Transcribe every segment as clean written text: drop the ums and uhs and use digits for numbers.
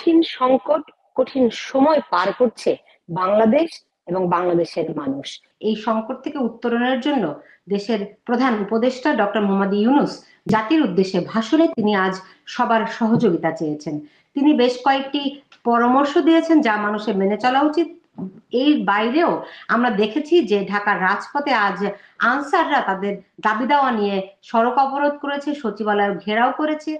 কঠিন সংকট, কঠিন সময় পার করছে বাংলাদেশ এবং বাংলাদেশের মানুষ। এই সংকট থেকে উত্তরণের জন্য দেশের প্রধান উপদেষ্টা ডক্টর মোহাম্মদ ইউনূস জাতির উদ্দেশ্যে ভাষণে তিনি আজ সবার সহযোগিতা চেয়েছেন। তিনি বেশ কয়েকটি পরামর্শ দিয়েছেন যা মানুষের মেনে চলা উচিত। এর বাইরেও আমরা দেখেছি যে ঢাকার রাজপথে আজ আনসাররা তাদের দাবি দাওয়া নিয়ে সড়ক অবরোধ করেছে, সচিবালয় ঘেরাও করেছে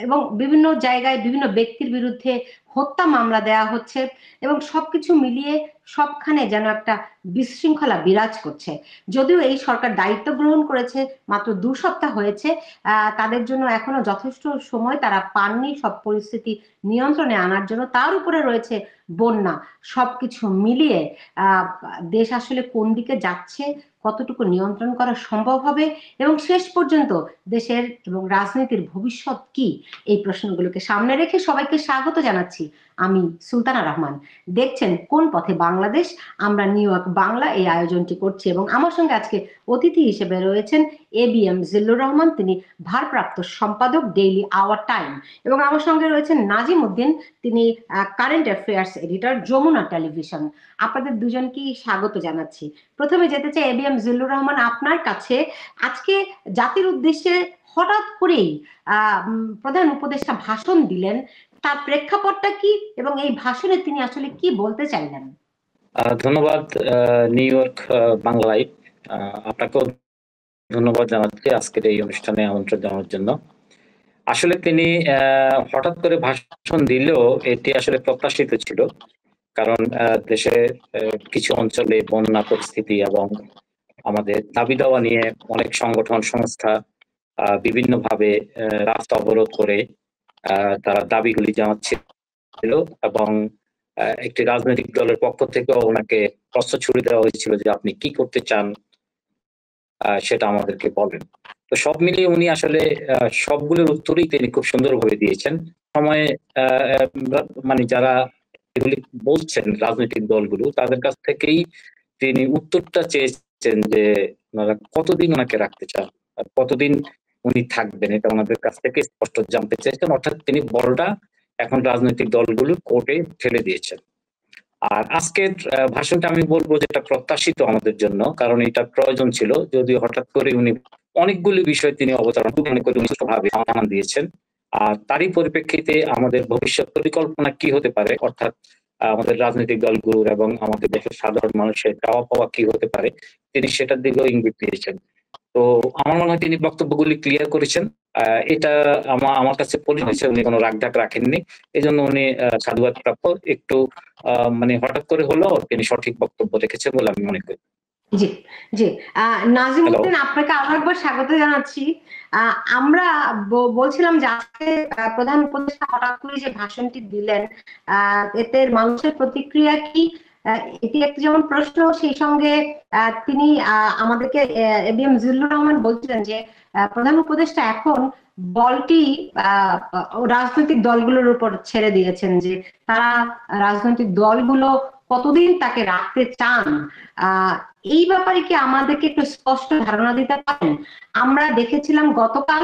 এবং বিভিন্ন জায়গায় বিভিন্ন ব্যক্তির বিরুদ্ধে হত্যা মামলা দেয়া হচ্ছে এবং সবকিছু মিলিয়ে সবখানে যেন একটা বিশৃঙ্খলা বিরাজ করছে। যদিও এই সরকার দায়িত্ব গ্রহণ করেছে মাত্র 2 সপ্তাহ হয়েছে, তাদের জন্য এখনো যথেষ্ট সময় তারা পাননি সব পরিস্থিতি নিয়ন্ত্রণে আনার জন্য। তার উপরে রয়েছে বন্যা। সবকিছু মিলিয়ে দেশ আসলে কোন দিকে যাচ্ছে, কতটুকু নিয়ন্ত্রণ করা সম্ভব হবে এবং শেষ পর্যন্ত দেশের এবং রাজনীতির ভবিষ্যৎ কি, এই প্রশ্নগুলোকে সামনে রেখে সবাইকে স্বাগত জানাচ্ছি। আমি সুলতানা রহমান। দেখছেন কোন পথে বাংলাদেশ, আমরা নিউ ইয়র্ক বাংলা এই আয়োজনটি করছি এবং আমার সঙ্গে আজকে অতিথি হিসেবে রয়েছেন ABM জিল্লুর রহমান, তিনি ভারপ্রাপ্ত সম্পাদক ডেইলি আওয়ার টাইম, এবং আমার সঙ্গে রয়েছেন নাজিম উদ্দিন, তিনি current affairs editor Jamuna television. আপনাদের দুজনকেই স্বাগত জানাচ্ছি। প্রথমে যেতে চাই ABM জিল্লুর রহমান আপনার কাছে। আজকে জাতির উদ্দেশ্যে হঠাৎ করেই প্রধান উপদেষ্টা ভাষণ দিলেন, তার প্রেক্ষাপটটা কি এবং এই ভাষণে তিনি আসলে কি বলতে চাইলেন? ধন্যবাদ নিউ ইয়র্ক বাংলা লাইভ, আপনাকেও ধন্যবাদ জানাচ্ছি আজকের এই অনুষ্ঠানে আমন্ত্রণ জানানোর জন্য। আসলে তিনি হঠাৎ করে ভাষণ দিলেও এটি আসলে প্রত্যাশিত ছিল, কারণ দেশে কিছু অঞ্চলে বন্যা পরিস্থিতি এবং আমাদের দাবি দাওয়া নিয়ে অনেক সংগঠন সংস্থা বিভিন্নভাবে রাস্তা অবরোধ করে তারা দাবিগুলি জানাচ্ছিল এবং একটি রাজনৈতিক দলের পক্ষ থেকে ওনাকে প্রশ্ন ছুড়ে দেওয়া হয়েছিল যে আপনি কি করতে চান সেটা আমাদেরকে বলেন। তো সব মিলিয়ে উনি আসলে সবগুলোর উত্তরই তিনি খুব সুন্দরভাবে দিয়েছেন। সময়ে মানে যারা এগুলি বলছেন রাজনৈতিক দলগুলো, তাদের কাছ থেকেই তিনি উত্তরটা চেয়েছেন যে ওনারা কতদিন ওনাকে রাখতে চান, কতদিন উনি থাকবেন, এটা ওনাদের কাছ থেকে স্পষ্ট জানতে চেয়েছেন। অর্থাৎ তিনি বলটা এখন রাজনৈতিক দলগুলো কোর্টে ঠেলে দিয়েছেন। আর আজকের ভাষণটা আমি বলবো যেটা প্রত্যাশিত আমাদের জন্য, কারণ এটা প্রয়োজন ছিল। যদিও হঠাৎ করে উনি অনেকগুলি বিষয় তিনি অবতারণ করে ভাবে সমাধান দিয়েছেন, আর তারই পরিপ্রেক্ষিতে আমাদের ভবিষ্যৎ পরিকল্পনা কি হতে পারে, অর্থাৎ আমাদের রাজনৈতিক দলগুলোর এবং আমাদের দেশের সাধারণ মানুষের চাওয়া পাওয়া কি হতে পারে, তিনি সেটার দিকেও ইঙ্গিত দিয়েছেন। তো আমার মনে হয় তিনি বক্তব্যগুলি ক্লিয়ার করেছেন। এটা আমার কাছে মনে হয়েছে উনি কোনো রাগঢাক রাখেননি, এই জন্য উনি সাধুবাদ প্রাপ্য। একটু মানে হঠাৎ করে হলেও তিনি সঠিক বক্তব্য রেখেছেন বলে আমি মনে করি। জি জি, নাজিম উদ্দিন আপনাকে আরেকবার স্বাগত জানাচ্ছি। আমরা বলছিলাম যে আজকে প্রধান উপদেষ্টা হঠাৎ করে যে ভাষণটি দিলেন, এতে মানুষের প্রতিক্রিয়া কি, এটি একটি যেমন প্রশ্ন, সেই সঙ্গে তিনি আমাদেরকে ABM জিল্লুর রহমান বলছিলেন যে প্রধান উপদেষ্টা এখন বলটি রাজনৈতিক দলগুলোর উপর ছেড়ে দিয়েছেন, যে তারা রাজনৈতিক দলগুলো কতদিন তাকে রাখতে চান। এই ব্যাপারে কি আমাদেরকে একটু স্পষ্ট ধারণা দিতে পারেন? আমরা দেখেছিলাম গতকাল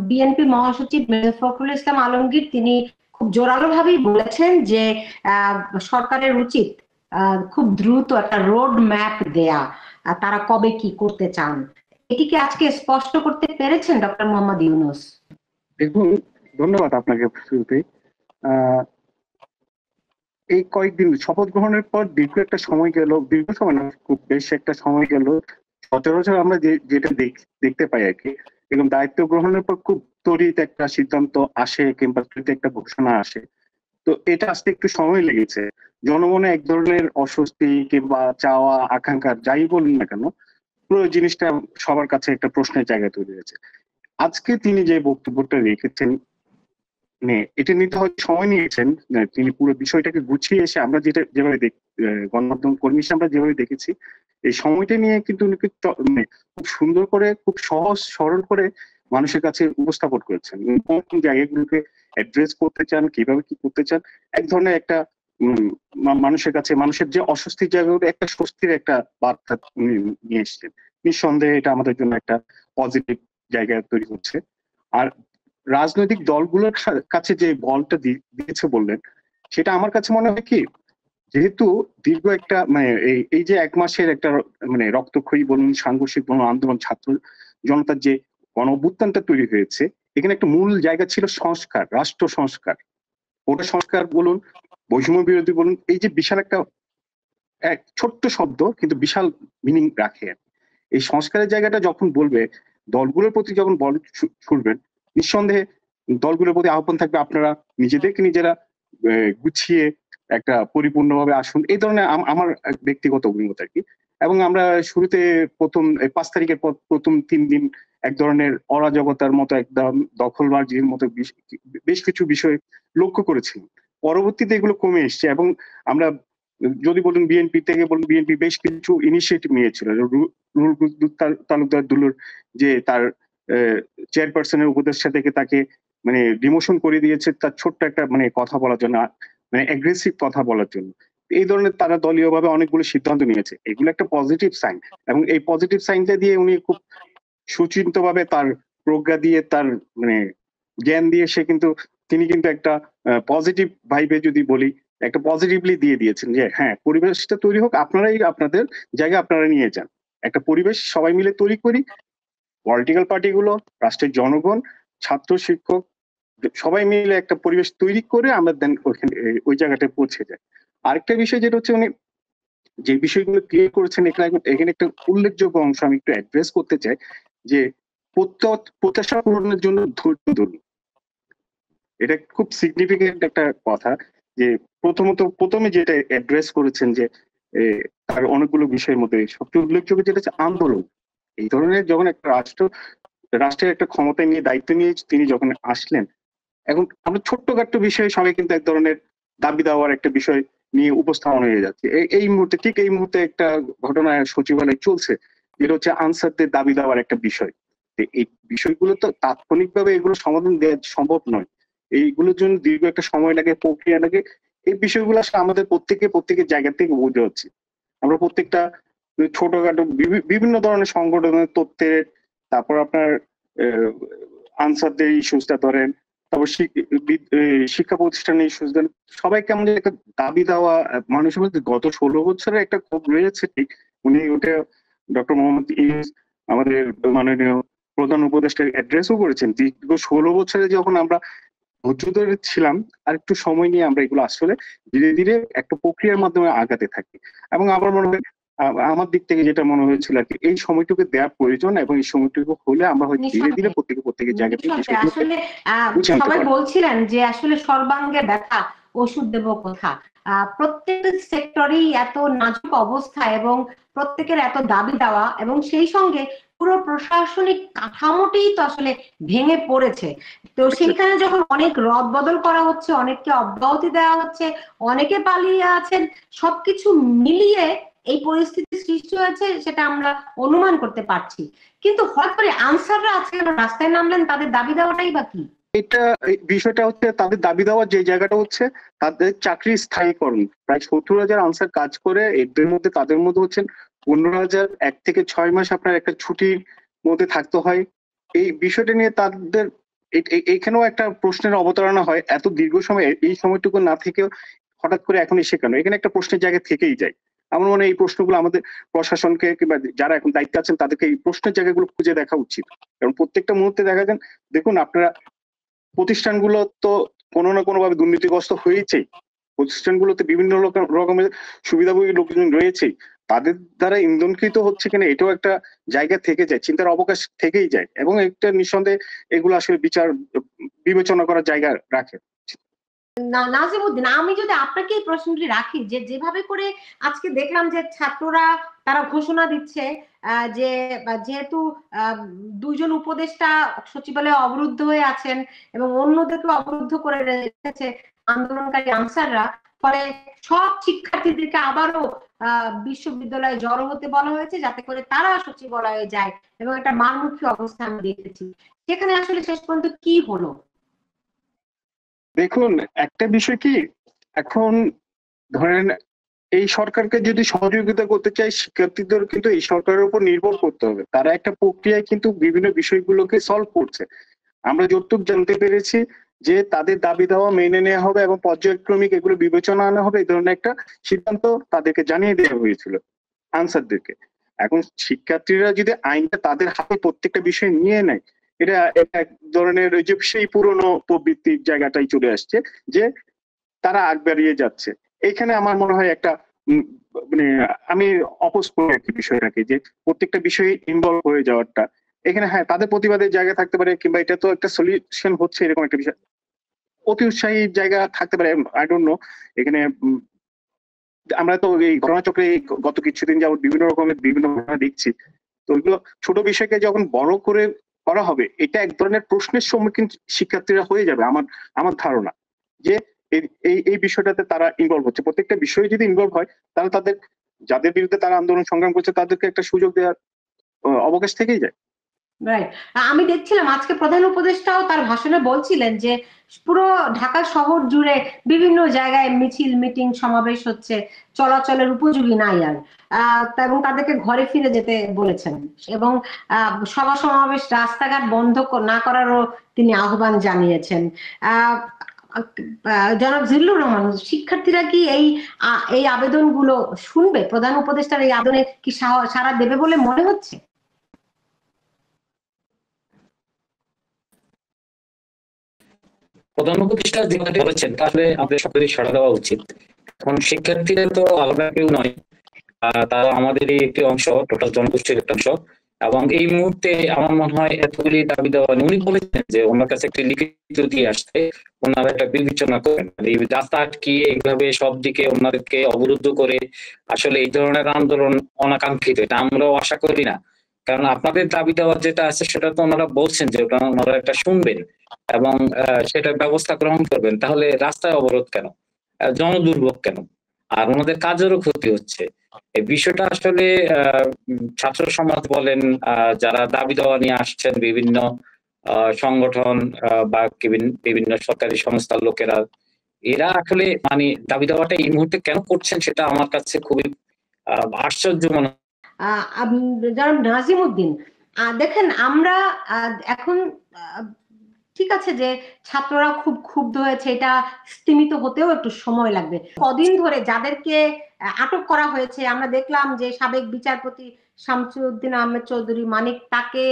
বিএনপি মহাসচিব মির্জা ফখরুল ইসলাম আলমগীর তিনি খুব জোরালো ভাবেই বলেছেন যে সরকারের উচিত খুব দ্রুত একটা রোড ম্যাপ দেয়া, তারা কবে কি করতে চান। এটিকে আজকে স্পষ্ট করতে পেরেছেন ডক্টর মোহাম্মদ ইউনূস? দেখুন, ধন্যবাদ আপনাকে। এই কয়েকদিন শপথ গ্রহণের পর দীর্ঘ একটা সময় গেল, দীর্ঘ সময় না, খুব বেশ একটা সময় গেল। সচরাচর আমরা যেটা দেখতে পাই আর কি, এবং দায়িত্ব গ্রহণের পর খুব ত্বরিত একটা সিদ্ধান্ত আসে কিংবা ত্বরিত একটা ঘোষণা আসে। তো এটা আসতে একটু সময় লেগেছে। জনমনে এক ধরনের অস্বস্তি কিংবা চাওয়া আকাঙ্ক্ষা যাই বলুন না কেন, পুরো জিনিসটা সবার কাছে একটা প্রশ্নের জায়গা তৈরি হয়েছে। আজকে তিনি যে বক্তব্যটা রেখেছেন, এটা নিতে হয়তো সময় নিয়েছেন, তিনি পুরো বিষয়টাকে গুছিয়ে এসে আমরা যেভাবে গণমাধ্যম কর্মী হিসেবে আমরা যেভাবে দেখেছি, এই সময়টা নিয়ে কিন্তু উনি খুব সুন্দর করে, খুব সহজ সরল করে মানুষের কাছে উপস্থাপন করেছেন। কোন জায়গাগুলোকে অ্যাড্রেস করতে চান, কিভাবে কি করতে চান, এক ধরনের একটা মানুষের কাছে, মানুষের যে অস্বস্তির জায়গাগুলো একটা স্বস্তির একটা বার্তা উনি নিয়ে এসছেন। নিঃসন্দেহে এটা আমাদের জন্য একটা পজিটিভ জায়গা তৈরি হচ্ছে। আর রাজনৈতিক দলগুলোর কাছে যে বলটা দিয়েছে বললেন, সেটা আমার কাছে মনে হয় কি, যেহেতু দীর্ঘ একটা মানে এই যে 1 মাসের একটা মানে রক্তক্ষয়ী বলুন, সাংঘর্ষিক বলুন, আন্দোলন, ছাত্র জনতার যে গণ অভ্যুত্থানটা তৈরি হয়েছে, এখানে একটা মূল জায়গা ছিল সংস্কার, রাষ্ট্র সংস্কার। ওটা সংস্কার বলুন, বৈষম্য বিরোধী বলুন, এই যে বিশাল একটা এক ছোট্ট শব্দ কিন্তু বিশাল মিনিং রাখে। এই সংস্কারের জায়গাটা যখন বলবে, দলগুলোর প্রতি যখন বল ছুড়বেন, নিঃসন্দেহে দলগুলোর প্রতি আহ্বান থাকবে আপনারা নিজেদেরকে নিজেরা গুছিয়ে একটা পরিপূর্ণভাবে আসুন, এই ধরনের আমার ব্যক্তিগত অভিমত আর কি। এবং আমরা শুরুতে প্রথম 5 তারিখের পর প্রথম 3 দিন এক ধরনের অরাজকতার মতো, একদম দখলবাজির মতো বেশ কিছু বিষয় লক্ষ্য করেছিলাম। পরবর্তীতে এগুলো কমে এসছে এবং আমরা যদি বলুন বিএনপি থেকে বলুন, বিএনপি বেশ কিছু ইনিশিয়েটিভ নিয়েছিল। রুহুল কবির তালুকদার দুলুর যে তার চেয়ারপারসনের উপদেষ্টা থেকে তাকে মানে ডিমোশন করে দিয়েছে তার ছোট্ট একটা মানে কথা বলার জন্য, মানে অ্যাগ্রেসিভ কথা বলার জন্য। এই ধরনের তারা দলীয়ভাবে অনেকগুলো সিদ্ধান্ত নিয়েছে, এগুলো একটা পজিটিভ সাইন। এবং এই পজিটিভ সাইনটা দিয়ে উনি খুব সুচিন্তিতভাবে তার প্রজ্ঞা দিয়ে, তার মানে জ্ঞান দিয়ে তিনি কিন্তু একটা পজিটিভ ভাইবে যদি বলি, একটা পজিটিভলি দিয়ে দিয়েছেন যে হ্যাঁ, পরিবেশটা তৈরি হোক, আপনারাই আপনাদের জায়গা আপনারা নিয়ে যান, একটা পরিবেশ সবাই মিলে তৈরি করি। পলিটিক্যাল পার্টিগুলো, রাষ্ট্রের জনগণ, ছাত্র, শিক্ষক সবাই মিলে একটা পরিবেশ তৈরি করে আমরা দেন ওখানে ওই জায়গাটায় পৌঁছে যাই। আরেকটা বিষয় যেটা হচ্ছে, উনি যে বিষয়গুলো ক্লিয়ার করেছেন, এখানে একটা উল্লেখযোগ্য অংশ আমি একটু অ্যাড্রেস করতে চাই, যে প্রত্যাশা পূরণের জন্য ধৈর্য ধরুন। এটা খুব সিগনিফিকেন্ট একটা কথা, যে প্রথমে যেটা অ্যাড্রেস করেছেন যে তার অনেকগুলো বিষয়ের মধ্যে সবচেয়ে উল্লেখযোগ্য যেটা হচ্ছে আন্দোলন। এই ধরনের যখন একটা রাষ্ট্রের একটা ক্ষমতা নিয়ে, দায়িত্ব নিয়ে তিনি যখন আসলেন, এখন আমরা ছোট্টখাট্ট বিষয়ে সবাই কিন্তু এক ধরনের দাবি দেওয়ার একটা বিষয় নিয়ে উপস্থাপন হয়ে যাচ্ছে। এই মুহূর্তে একটা ঘটনা সচিবালয়ে চলছে, যেটা হচ্ছে আনসারদের দাবি দেওয়ার একটা বিষয়। এই বিষয়গুলো তো তাৎক্ষণিকভাবে এগুলো সমাধান দেওয়া সম্ভব নয়, এইগুলোর জন্য দীর্ঘ একটা সময় লাগে, প্রক্রিয়া লাগে। এই বিষয়গুলো আসলে আমাদের প্রত্যেকের জায়গা থেকে বুঝতে হচ্ছে। আমরা প্রত্যেকটা ছোটখাটো বিভিন্ন ধরনের সংগঠনের তথ্যের, তারপর আপনার আনসারদের ইস্যুসটা ধরেন, তারপর শিক্ষা প্রতিষ্ঠানের ইস্যুস ধরেন, সবাই কেমন যে একটা দাবি দেওয়া মানুষের মধ্যে গত 16 বছরের একটা ক্ষোভ রয়েছে। ঠিক উনি ওটা ডক্টর মোহাম্মদ ইউনূস আমাদের মাননীয় প্রধান উপদেষ্টা অ্যাড্রেসও করেছেন। দীর্ঘ 16 বছরে যখন আমরা ধৈর্য ধরে ছিলাম, আর একটু সময় নিয়ে আমরা এগুলো আসলে ধীরে ধীরে একটা প্রক্রিয়ার মাধ্যমে আগাতে থাকি। এবং আমার মনে হয়, আমার দিক থেকে যেটা মনে হয়েছিল আর কি, এই সময়টুকু দেওয়া প্রয়োজন, এবং এই সময়টুকু হলে আমরা হয়তো ধীরে ধীরে প্রত্যেকের জায়গা থেকে বিষয়গুলোকে আসলে গুছিয়ে আনতে সবাই পারবো। বলছিলেন যে আসলে সর্বাঙ্গে ব্যথা ওষুধ দেব কোথা। প্রত্যেকটা সেক্টরেই এত নাজুক অবস্থা এবং প্রত্যেকের এত দাবি দেওয়া, এবং সেই সঙ্গে পুরো প্রশাসনিক কাঠামোটি তো আসলে ভেঙে পড়েছে। তো সেইখানে যখন অনেক রদ বদল করা হচ্ছে, অনেককে অব্যাহতি দেওয়া হচ্ছে, অনেকে পালিয়ে আছেন, সবকিছু মিলিয়ে এই পরিস্থিতি সৃষ্টি হয়েছে, সেটা আমরা অনুমান করতে পারছি। কিন্তু হঠাৎ করে আনসাররা আজকে রাস্তায় নামলেন, তাদের দাবি দেওয়াটাই বা কি? বিষয়টা হচ্ছে, তাদের দাবি দেওয়ার যে জায়গাটা হচ্ছে তাদের চাকরি স্থায়ীকরণ। প্রায় 70,000 আনসার কাজ করে, তাদের মধ্যে হচ্ছেন 15,000 1 থেকে 6 মাস আপনার একটা ছুটির মধ্যে থাকতে হয়। এই বিষয়টা নিয়ে তাদের এখানেও একটা প্রশ্নের অবতারণা হয়, এত দীর্ঘ সময় এই সময়টুকু না থেকেও হঠাৎ করে এখন এসে কেন? এখানে একটা প্রশ্নের জায়গা থেকেই যায়। আমার মনে হয় এই প্রশ্নগুলো আমাদের প্রশাসনকে কিংবা যারা এখন দায়িত্বে আছেন তাদেরকে এই প্রশ্নের জায়গাগুলো খুঁজে দেখা উচিত। কারণ প্রত্যেকটা মুহূর্তে দেখা যান, দেখুন আপনারা প্রতিষ্ঠানগুলো তো কোনো না কোনো ভাবে দুর্নীতিগ্রস্ত হয়েছেই, প্রতিষ্ঠানগুলোতে বিভিন্ন রকমের সুবিধাভোগী লোকজন রয়েছেই, তাদের দ্বারা ইন্ধনকৃত হচ্ছে কিনা এটাও একটা জায়গা থেকে যায়, চিন্তার অবকাশ থেকেই যায়, এবং একটা নিঃসন্দেহে এগুলো আসলে বিবেচনা করার জায়গা রাখে। নাজিমউদ্দিন, আমি যদি আপনাকে এই প্রশ্নটি রাখি, যে যেভাবে করে আজকে দেখলাম যে ছাত্ররা তারা ঘোষণা দিচ্ছে যে যেহেতু 2জন উপদেষ্টা সচিবালয়ে অবরুদ্ধ হয়ে আছেন এবং অন্যদেরকে অবরুদ্ধ করে রেখেছে আন্দোলনকারী আনসাররা, ফলে সব শিক্ষার্থীদেরকে আবারও বিশ্ববিদ্যালয়ে জড়ো হতে বলা হয়েছে, যাতে করে তারা সচিবালয়ে যায়, এবং একটা মারমুখী অবস্থা আমি দেখেছি। সেখানে আসলে শেষ পর্যন্ত কি হলো? দেখুন, একটা বিষয় কি, এখন ধরেন এই সরকারকে যদি সহযোগিতা করতে চাই, শিক্ষার্থীদের কিন্তু এই সরকারের উপর নির্ভর করতে হবে। তারা একটা প্রক্রিয়ায় কিন্তু বিভিন্ন বিষয়গুলোকে সলভ করছে। আমরা যতটুকু জানতে পেরেছি যে তাদের দাবি দেওয়া মেনে নেওয়া হবে এবং পর্যায়ক্রমিক এগুলো বিবেচনা আনা হবে, এই ধরনের একটা সিদ্ধান্ত তাদেরকে জানিয়ে দেওয়া হয়েছিল আনসারদেরকে। এখন শিক্ষার্থীরা যদি আইনটা তাদের হাতে প্রত্যেকটা বিষয় নিয়ে নেয়, এটা এক ধরনের ওই যে সেই পুরনো প্রবৃত্তির জায়গাটাই চলে আসছে যে তারা আগ বাড়িয়ে যাচ্ছে। এখানে আমার মনে হয় একটা মানে আমি অপোজ করি আর কি বিষয়টাকে, যে প্রত্যেকটা বিষয়ে ইনভলভ হয়ে যাওয়াটা। এখানে হ্যাঁ তাদের প্রতিবাদের জায়গা থাকতে পারে, কিংবা এটা তো একটা সলিউশন হচ্ছে এরকম একটা বিষয়, অতি উৎসাহী জায়গা থাকতে পারে, আই ডোন্ট নো। এখানে আমরা তো এই ঘটনাচক্রে গত কিছুদিন যাবত বিভিন্ন রকমের বিভিন্ন ঘটনা দেখছি। তো ওইগুলো ছোট বিষয়কে যখন বড় করে করা হবে, এটা এক ধরনের প্রশ্নের সম্মুখীন শিক্ষার্থীরা হয়ে যাবে। আমার আমার ধারণা যে এই বিষয়টাতে তারা ইনভলভ হচ্ছে। প্রত্যেকটা বিষয়ে যদি ইনভলভ হয়, তাহলে তাদের যাদের বিরুদ্ধে তারা আন্দোলন সংগ্রাম করছে তাদেরকে একটা সুযোগ দেওয়ার অবকাশ থেকেই যায়। রাইট। আমি দেখছিলাম আজকে প্রধান উপদেষ্টাও তার ভাষণে বলছিলেন যে পুরো ঢাকা শহর জুড়ে বিভিন্ন জায়গায় মিছিল, মিটিং, সমাবেশ হচ্ছে, চলাচলের উপযোগী নাই আর। এবং তাদেরকে ঘরে ফিরে যেতে বলেছেন, এবং সভা সমাবেশ, রাস্তাঘাট বন্ধ না করারও তিনি আহ্বান জানিয়েছেন। জনাব জিল্লুর রহমান, শিক্ষার্থীরা কি এই আবেদনগুলো শুনবে? প্রধান উপদেষ্টার এই আবেদনে কি সাড়া দেবে বলে মনে হচ্ছে? প্রধান উপদেষ্টা যে কথাটি বলেছেন তাহলে আমাদের সকলেরই সাড়া দেওয়া উচিত। এখন শিক্ষার্থীরা তো আলাদা কেউ নয়, তারা আমাদেরই একটি অংশ, টোটাল জনগোষ্ঠীর একটা অংশ। এবং এই মুহূর্তে আমার মনে হয় এতগুলি দাবি দেওয়া, উনি বলেছেন যে ওনার কাছে একটি লিখিত দিয়ে আসতে ওনারা একটা বিবেচনা করেন। এই রাস্তা আটকিয়ে এইভাবে সব দিকে ওনাদেরকে অবরুদ্ধ করে আসলে এই ধরনের আন্দোলন অনাকাঙ্ক্ষিত, এটা আমরাও আশা করি না। কারণ আপনাদের দাবি দেওয়া যেটা আছে সেটা তো ওনারা বলছেন যে ওটা ওনারা একটা শুনবেন এবং সেটার ব্যবস্থা গ্রহণ করবেন। তাহলে রাস্তায় অবরোধ কেন, জনদুর্ভোগ কেন? আর ওনাদের কাজেরও ক্ষতি হচ্ছে। এই বিষয়টা আসলে ছাত্র সমাজ বলেন, যারা দাবি দেওয়া নিয়ে আসছেন, বিভিন্ন সংগঠন বা বিভিন্ন সরকারি সংস্থার লোকেরা, এরা আসলে মানে দাবি দেওয়াটা এই মুহূর্তে কেন করছেন সেটা আমার কাছে খুবই আশ্চর্য মনে হয়। জনাব নাজিমউদ্দিন, দেখেন আমরা এখন ঠিক আছে যে ছাত্ররা খুব ক্ষুব্ধ হয়েছে, এটা স্তিমিত হতেও একটু সময় লাগবে। কদিন ধরে যাদেরকে আটক করা হয়েছে, আমরা দেখলাম যে সাবেক বিচারপতি শামসুদ্দিন আহমেদ চৌধুরী মানিক, তাকে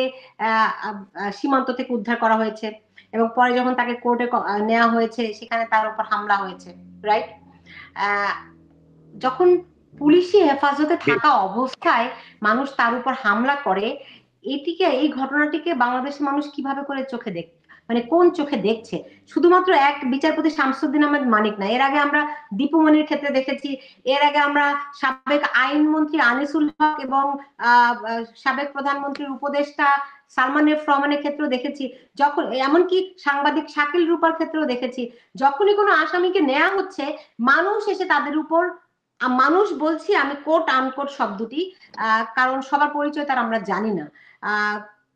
সীমান্ত থেকে উদ্ধার করা হয়েছে, এবং পরে যখন তাকে কোর্টে নেওয়া হয়েছে সেখানে তার উপর হামলা হয়েছে, রাইট? যখন পুলিশি হেফাজতে থাকা অবস্থায় মানুষ তার উপর হামলা করে, এই ঘটনাটিকে বাংলাদেশের মানুষ কিভাবে করে চোখে মানে কোন চোখে দেখছে? শুধুমাত্র এক বিচারপতি শামসুদ্দিন আহমেদ মানিক না, এর আগে আমরা দীপুমনির ক্ষেত্রে দেখেছি, এর আগে আমরা সাবেক আইনমন্ত্রী আনিসুল হক এবং সাবেক প্রধানমন্ত্রীর উপদেষ্টা সালমান এফ রহমানের ক্ষেত্রেও দেখেছি, যখন এমনকি সাংবাদিক শাকিল রূপার ক্ষেত্রেও দেখেছি, যখনই কোনো আসামিকে নেওয়া হচ্ছে মানুষ এসে তাদের উপর, মানুষ বলছি আমি কোট আনকোট শব্দটি, কারণ সবার পরিচয় তার আমরা জানি না,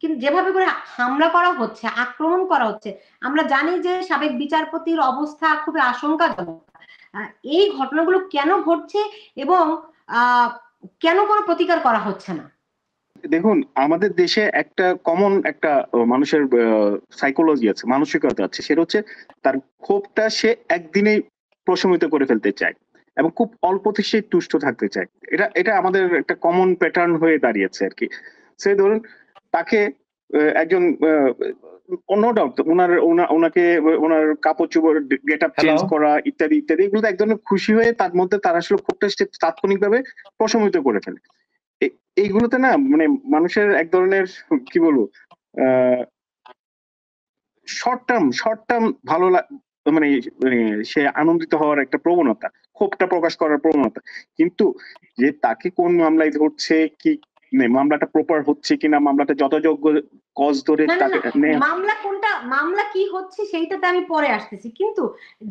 কিন্তু যেভাবে করে হামলা করা হচ্ছে, আক্রমণ করা হচ্ছে, আমরা জানি যে সাবেক বিচারপতির অবস্থা খুবই আশঙ্কাজনক। এই ঘটনাগুলো কেন ঘটছে এবং কেন কোনো প্রতিকার করা হচ্ছে না? দেখুন, আমাদের দেশে একটা কমন একটা মানুষের সাইকোলজি আছে, মানসিকতা আছে, সেটা হচ্ছে তার ক্ষোভটা সে একদিনেই প্রশমিত করে ফেলতে চায় এবং খুব অল্পতে সে তুষ্ট থাকতে চায়। এটা আমাদের একটা কমন প্যাটার্ন হয়ে দাঁড়িয়েছে আর কি। সে ধরুন তাকে একজন নো ডাউট ওনাকে ওনার কাপড় চোপড় গেট আপ চেঞ্জ করা ইত্যাদি ইত্যাদি, এগুলো এক ধরনের খুশি হয়ে তার মধ্যে তার আসলে ক্ষোভটা সে তাৎক্ষণিকভাবে প্রশমিত করে ফেলে। এইগুলোতে না মানে মানুষের এক ধরনের কি বলবো শর্ট টার্ম ভালো মানে সে আনন্দিত হওয়ার একটা প্রবণতা, ক্ষোভটা প্রকাশ করার প্রবণতা। কিন্তু যে তাকে কোন মামলায় ধরছে, কি মামলাটা প্রপার হচ্ছে কিনা, মামলাটা যথাযোগ্য কজ ধরে তাকে মামলা কি হচ্ছে সেইটাতে আমি পরে আসতেছি, কিন্তু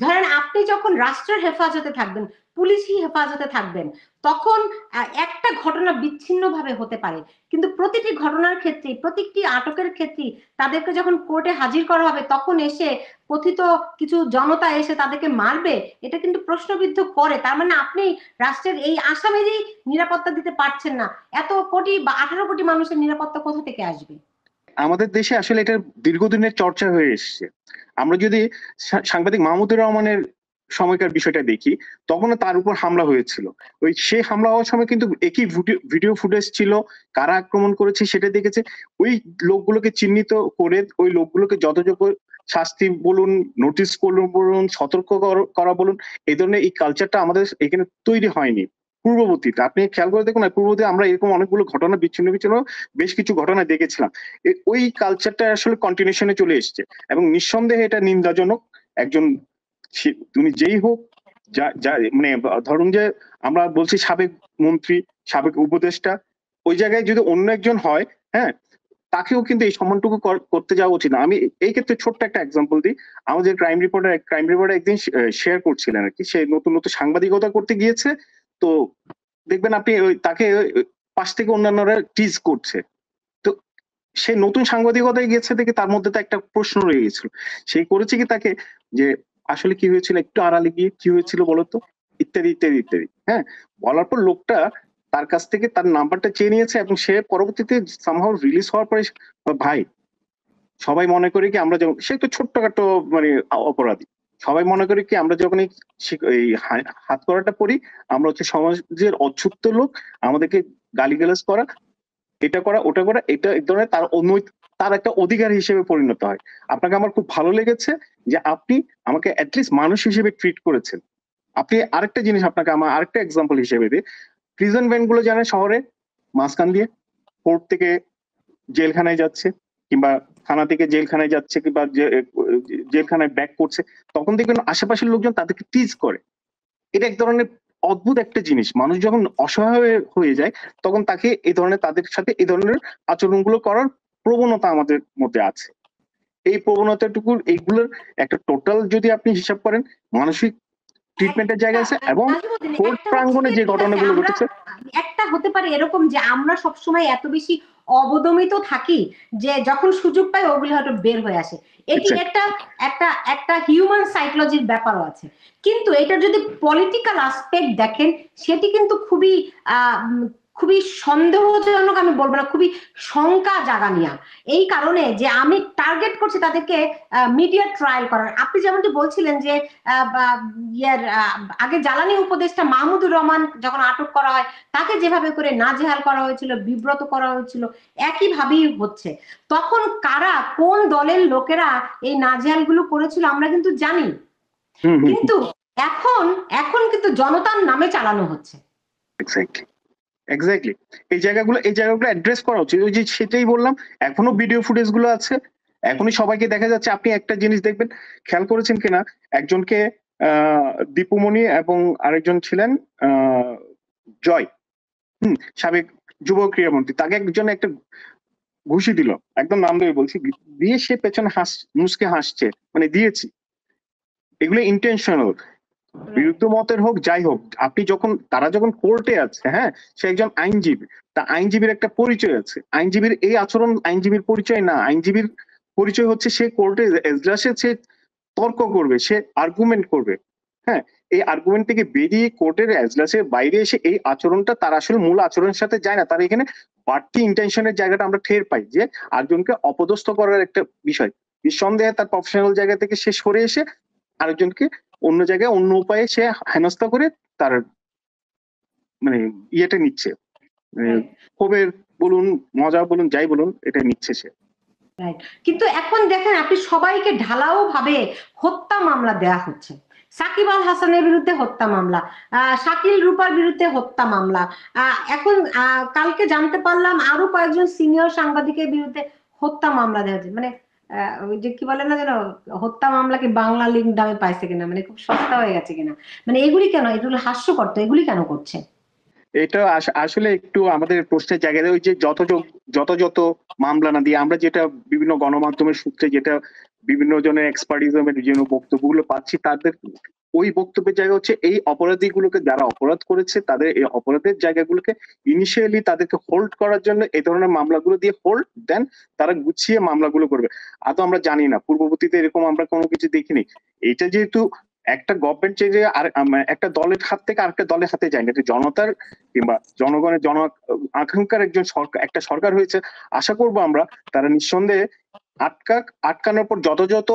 ধরেন আপনি যখন রাষ্ট্রের হেফাজতে থাকবেন, পুলিশি হেফাজতে থাকবেন, তখন একটা ঘটনা বিচ্ছিন্ন ভাবে হতে পারে, কিন্তু প্রতিটি ঘটনার ক্ষেত্রে, প্রতিটি আটকের ক্ষেত্রে তাদেরকে যখন কোর্টে হাজির করা হবে, তখন এসে কথিত কিছু জনতা এসে তাদেরকে মারবে, এটা কিন্তু প্রশ্নবিদ্ধ করে। তার মানে আপনি রাষ্ট্রের এই আসামেরই নিরাপত্তা দিতে পারছেন না, এত কোটি বা 18 কোটি মানুষের নিরাপত্তা কোথা থেকে আসবে? আমাদের দেশে আসলে এটা দীর্ঘদিনের চর্চা হয়ে এসছে। আমরা যদি সাংবাদিক মাহমুদুর রহমানের সময়কার বিষয়টা দেখি, তখনও তার উপর হামলা হয়েছিল। ওই সে হামলা হওয়ার সময় কিন্তু একই ভিডিও ফুটেজ ছিল, কারা আক্রমণ করেছে সেটা দেখেছে। ওই লোকগুলোকে চিহ্নিত করে ওই লোকগুলোকে যথাযোগ্য শাস্তি বলুন, নোটিশ বলুন, সতর্ক করা বলুন, এই ধরনের এই কালচারটা আমাদের এখানে তৈরি হয়নি। পূর্ববর্তীতে আপনি খেয়াল করে দেখুন, পূর্ববর্তী আমরা এরকম অনেকগুলো ঘটনা বিচ্ছিন্ন বেশ কিছু ঘটনা দেখেছিলাম। ওই কালচারটা আসলে কন্টিনিউশনে চলে এসছে এবং নিঃসন্দেহে এটা নিন্দাজনক। একজন তুমি যেই হোক, যা মানে ধরুন যে আমরা বলছি সাবেক মন্ত্রী, সাবেক উপদেষ্টা, ওই জায়গায় যদি অন্য একজন হয়, হ্যাঁ, তাকেও কিন্তু এই সম্মানটুকু করতে যাওয়া উচিত না। আমি এই ক্ষেত্রে ছোট্ট একটা এক্সাম্পল দিই। আমাদের ক্রাইম রিপোর্টার একদিন শেয়ার করছিলেন আর কি, সে নতুন সাংবাদিকতা করতে গিয়েছে। তো দেখবেন আপনি তাকে পাশ থেকে অন্যান্যরা টিজ করছে। তো সে নতুন সাংবাদিকতায় গিয়েছে দেখে তার মধ্যে তো একটা প্রশ্ন রয়ে গেছিল। সে করেছে কি তাকে যে আসলে কি হয়েছিল, একটু আড়ালে গিয়ে কি হয়েছিল বলতো, ইত্যাদি ইত্যাদি ইত্যাদি। হ্যাঁ, বলার পর লোকটা তার কাছ থেকে তার নাম্বারটা চেয়ে নিয়েছে এবং সে পরবর্তীতে সামহাউ রিলিজ হওয়ার পরে, ভাই সবাই মনে করে কি আমরা যখন, সে তো ছোট্টখাটো মানে অপরাধী, সবাই মনে করে কি আমরা যখন এই হাত করাটা পড়ি, আমরা হচ্ছে সমাজের অচ্ছুত লোক, আমাদেরকে গালিগালাজ করা, এটা করা ওটা করা, এটা এক ধরনের তার একটা অধিকার হিসেবে পরিণত হয়। আপনাকে আমার খুব ভালো লেগেছে যে আপনি আমাকে অ্যাটলিস্ট মানুষ হিসেবে ট্রিট করেছেন। আপনি আরেকটা জিনিস, আপনাকে আমার আরেকটা এক্সাম্পল হিসেবে দিই। প্রিজন ভ্যান গুলো জানেন শহরে মাঝখান দিয়ে কোর্ট থেকে জেলখানায় যাচ্ছে, কিংবা থানা থেকে জেলখানায় যাচ্ছে, কিংবা জেলখানায় ব্যাক করছে, তখন দেখবেন আশেপাশের লোকজন তাদেরকে টিজ করে। এটা এক ধরনের অদ্ভুত একটা জিনিস। মানুষ যখন অসহায় হয়ে যায় তখন তাকে এই ধরনের, তাদের সাথে এই ধরনের আচরণগুলো করার প্রবণতা আমাদের মধ্যে আছে। এই প্রবণতাটুকুর এইগুলোর একটা টোটাল যদি আপনি হিসাব করেন, মানসিক ট্রিটমেন্টের জায়গা আছে এবং নাজিমুদ্দিন, কোর্ট একটা প্রাঙ্গণে হচ্ছে যে ঠিক আছে, ঘটনাগুলো আমরা ঘটেছে। একটা হতে পারে এরকম যে আমরা সবসময় এত বেশি অবদমিত থাকি যে যখন সুযোগ পাই ওগুলো হয়তো বের হয়ে আসে। এটি একটা একটা একটা হিউম্যান সাইকোলজির ব্যাপারও আছে। কিন্তু এটা যদি পলিটিক্যাল আসপেক্ট দেখেন, সেটি কিন্তু খুবই খুবই সন্দেহজনক, আমি বলবো না, খুবই শঙ্কা জাগানিয়া। এই কারণে যে আমি টার্গেট করছি তাদেরকে মিডিয়া ট্রায়াল করার। আপনি যেমনটি বলছিলেন যে আগে জ্বালানি উপদেষ্টা মাহমুদুর রহমান যখন আটক করা হয়, তাকে যেভাবে করে নাজেহাল করা হয়েছিল, বিব্রত করা হয়েছিল, একইভাবেই হচ্ছে। তখন কারা, কোন দলের লোকেরা এই নাজেহাল গুলো করেছিল আমরা কিন্তু জানি, কিন্তু এখন এখন কিন্তু জনতার নামে চালানো হচ্ছে। এক্স্যাক্টলি এই জায়গাগুলো অ্যাড্রেস করা উচিত। ওই যে সেটাই বললাম, এখনো ভিডিও ফুটেজ গুলো আছে, এখনই সবাইকে দেখা যাচ্ছে। আপনি একটা জিনিস দেখবেন, খেয়াল করেছেন কিনা, একজনকে দীপুমণি এবং আরেকজন ছিলেন জয়, সাবেক যুব ক্রীড়ামন্ত্রী, তাকে একজন একটা ঘুষি দিল, একদম নাম ধরে বলছি, দিয়ে সে পেছনে মুসকে হাসছে, মানে দিয়েছি। এগুলো ইন্টেনশনাল, বিরুদ্ধ মতের হোক যাই হোক, আপনি তারা যখন কোর্টে আছে, হ্যাঁ, সে একজন আইনজীবী, তা আইনজীবীর একটা পরিচয় আছে। আইনজীবীর এই আচরণ আইনজীবীর পরিচয় না। আইনজীবীর পরিচয় হচ্ছে সে কোর্টে এজলাসে সে তর্ক করবে, সে আর্গুমেন্ট করবে। হ্যাঁ, এই আর্গুমেন্ট থেকে বেরিয়ে কোর্টের এজলাসের বাইরে এসে এই আচরণটা তার আসলে মূল আচরণের সাথে যায় না। তার এখানে বাড়তি ইন্টেনশনের জায়গাটা আমরা টের পাই, যে আরেকজনকে অপদস্থ করার একটা বিষয়। নিঃসন্দেহে তার প্রফেশনাল জায়গা থেকে সে সরে এসে আরেকজনকে অন্য জায়গায় অন্য উপায়ে সে হেনস্থা করে তার মানে ইয়েটা নিচ্ছে, ক্ষোভের বলুন, মজা বলুন, যাই বলুন, এটা নিচ্ছে সে। কিন্তু এখন দেখেন, আপনি সবাইকে ঢালাও ভাবে হত্যা মামলা দেয়া হচ্ছে। সাকিব আল হাসানের বিরুদ্ধে হত্যা মামলা, শাকিল রূপার বিরুদ্ধে হত্যা মামলা, এখন কালকে জানতে পারলাম আরো কয়েকজন সিনিয়র সাংবাদিকের বিরুদ্ধে হত্যা মামলা দেওয়া হচ্ছে। মানে ওই যে কি বলে না যেন, হত্যা মামলা কি বাংলা লিঙ্ক দামে পাইছে কিনা, মানে খুব সস্তা হয়ে গেছে কিনা। মানে এগুলি কেন, এগুলো হাস্যকর, তো এগুলি কেন করছে? এটা আসলে একটু আমাদের প্রশ্নের জায়গায়, ওই যে যত মামলা না দিয়ে আমরা যেটা বিভিন্ন গণমাধ্যমের সূত্রে যেটা বিভিন্ন জনের এক্সপার্টিজমের যে বক্তব্যগুলো পাচ্ছি, তাদের ওই বক্তব্যের জায়গা হচ্ছে এই অপরাধীগুলোকে, যারা অপরাধ করেছে তাদের এই অপরাধের জায়গাগুলোকে ইনিশিয়ালি তাদেরকে হোল্ড করার জন্য এই ধরনের মামলাগুলো দিয়ে হোল্ড দেন, তারা গুছিয়ে মামলাগুলো করবে। আদৌ আমরা জানি না, পূর্ববর্তীতে এরকম আমরা কোনো কিছু দেখিনি। এটা যেহেতু একটা গভর্নমেন্ট চেঞ্জে আর একটা দলের হাত থেকে আরেকটা দলের হাতে যায় না, এটা জনতার কিংবা জনগণের আকাঙ্ক্ষার একজন সরকার, একটা সরকার হয়েছে। আশা করব আমরা তারা নিঃসন্দেহে আটকানোর পর যত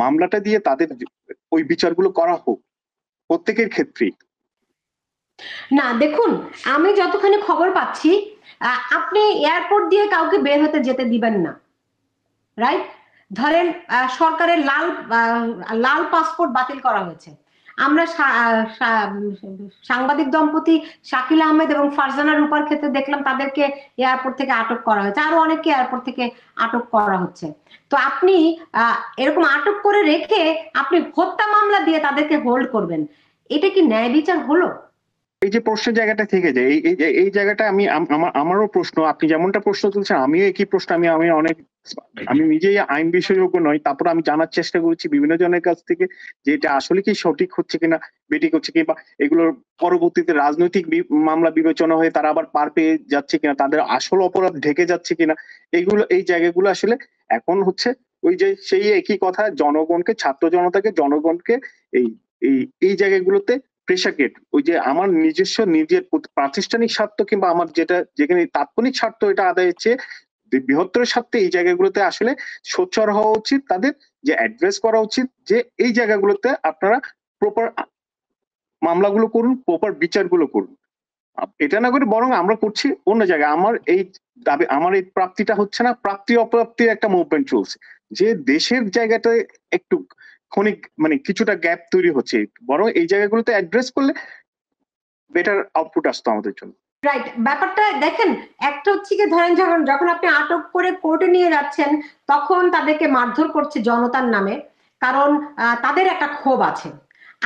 মামলাটা দিয়ে তাদের ওই বিচারগুলো করা হোক প্রত্যেকের ক্ষেত্রেই। না দেখুন, আমি যতখানি খবর পাচ্ছি আপনি এয়ারপোর্ট দিয়ে কাউকে বের হতে যেতে দিবেন না, রাইট? ধরেন সরকারের লাল পাসপোর্ট বাতিল করা হয়েছে। আমরা সাংবাদিক দম্পতি শাকিল আহমেদ এবং ফারজানা রূপার ক্ষেত্রে দেখলাম তাদেরকে এয়ারপোর্ট থেকে আটক করা হয়েছে, আরো অনেককে এয়ারপোর্ট থেকে আটক করা হচ্ছে। তো আপনি এরকম আটক করে রেখে আপনি হত্যা মামলা দিয়ে তাদেরকে হোল্ড করবেন, এটা কি ন্যায় বিচার হলো? এই যে প্রশ্নের জায়গাটা থেকে যায়, এই জায়গাটা আমারও প্রশ্ন, আপনি যেমনটা প্রশ্ন তুলছেন আমিও একই প্রশ্ন। আমি নিজেই আইন বিশেষজ্ঞ নই, তারপর আমি জানার চেষ্টা করেছি বিভিন্ন জনের কাছ থেকে যে এটা আসলে কি সঠিক হচ্ছে কিনা, বেঠিক হচ্ছে কিংবা এগুলোর পরবর্তীতে রাজনৈতিক মামলা বিবেচনা হয়ে তারা আবার পার পেয়ে যাচ্ছে কিনা, তাদের আসল অপরাধ ঢেকে যাচ্ছে কিনা, এই জায়গাগুলো আসলে এখন হচ্ছে ওই যে সেই একই কথা, জনগণকে, ছাত্র জনতাকে, জনগণকে এই এই জায়গাগুলোতে প্রেশার, ওই যে আমার নিজের প্রাতিষ্ঠানিক স্বার্থ কিংবা আমার যেখানে তাৎক্ষণিক স্বার্থ এটা আদায়ের চেয়ে বৃহত্তর স্বার্থে এই জায়গাগুলোতে আসলে সোচ্চার হওয়া উচিত, তাদের যে অ্যাড্রেস করা উচিত যে এই জায়গাগুলোতে আপনারা প্রপার মামলাগুলো করুন, প্রপার বিচারগুলো করুন। এটা না করে বরং আমরা করছি অন্য জায়গায়। আমার এই প্রাপ্তিটা হচ্ছে না, প্রাপ্তি অপ্রাপ্তির একটা মুভমেন্ট চলছে, যে দেশের জায়গাটায় একটু ক্ষণিক কিছুটা গ্যাপ তৈরি হচ্ছে, বরং এই জায়গাগুলোতে অ্যাড্রেস করলে বেটার আউটপুট আসতো আমাদের জন্য। রাইট, ব্যাপারটা দেখেন, একটা হচ্ছে কি, ধরেন যখন আপনি আটক করে কোর্টে নিয়ে যাচ্ছেন তখন তাদেরকে মারধর করছে জনতার নামে, কারণ তাদের একটা ক্ষোভ আছে।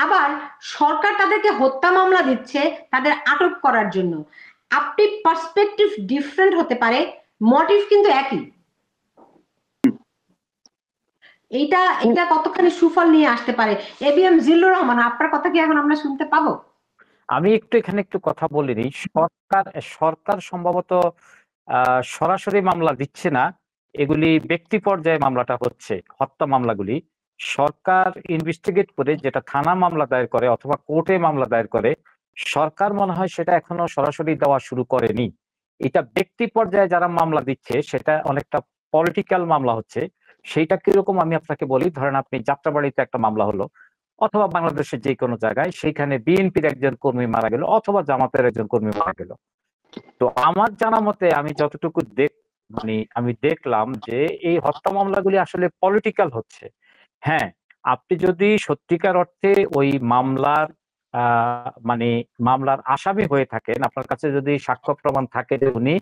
আবার সরকার তাদেরকে হত্যা মামলা দিচ্ছে তাদের আটক করার জন্য। আপনি পার্সপেক্টিভ ডিফারেন্ট হতে পারে, মোটিভ কিন্তু একই। এটা কতখানি সুফল নিয়ে আসতে পারে? এবিএম জিল্লুর রহমান, আপনার কথা কি এখন আমরা শুনতে পাবো? আমি এখানে একটু কথা বলে নিই। সরকার সম্ভবত সরাসরি মামলা দিচ্ছে না, এগুলি ব্যক্তি পর্যায়ে মামলাটা হচ্ছে। হত্যা মামলাগুলি সরকার ইনভেস্টিগেট করে, যেটা থানা মামলা দায়ের করে অথবা কোর্টে মামলা দায়ের করে, সরকার মনে হয় সেটা এখনো সরাসরি দেওয়া শুরু করেনি। এটা ব্যক্তি পর্যায়ে যারা মামলা দিচ্ছে সেটা অনেকটা পলিটিক্যাল মামলা হচ্ছে। সেইটা কিরকম আমি আপনাকে বলি। ধরেন আপনি যাত্রাবাড়িতে একটা মামলা হলো, অথবা বাংলাদেশের যে কোনো জায়গায়, সেইখানে বিএনপির একজন কর্মী মারা গেল অথবা জামাতের একজন কর্মী মারা গেল। তো আমার জানা মতে আমি যতটুকু আমি দেখলাম যে এই হত্যা মামলাগুলি আসলে পলিটিক্যাল হচ্ছে। হ্যাঁ, আপনি যদি সত্যিকার অর্থে ওই মামলার আসামি হয়ে থাকেন, আপনার কাছে যদি সাক্ষ্য প্রমাণ থাকে যে উনি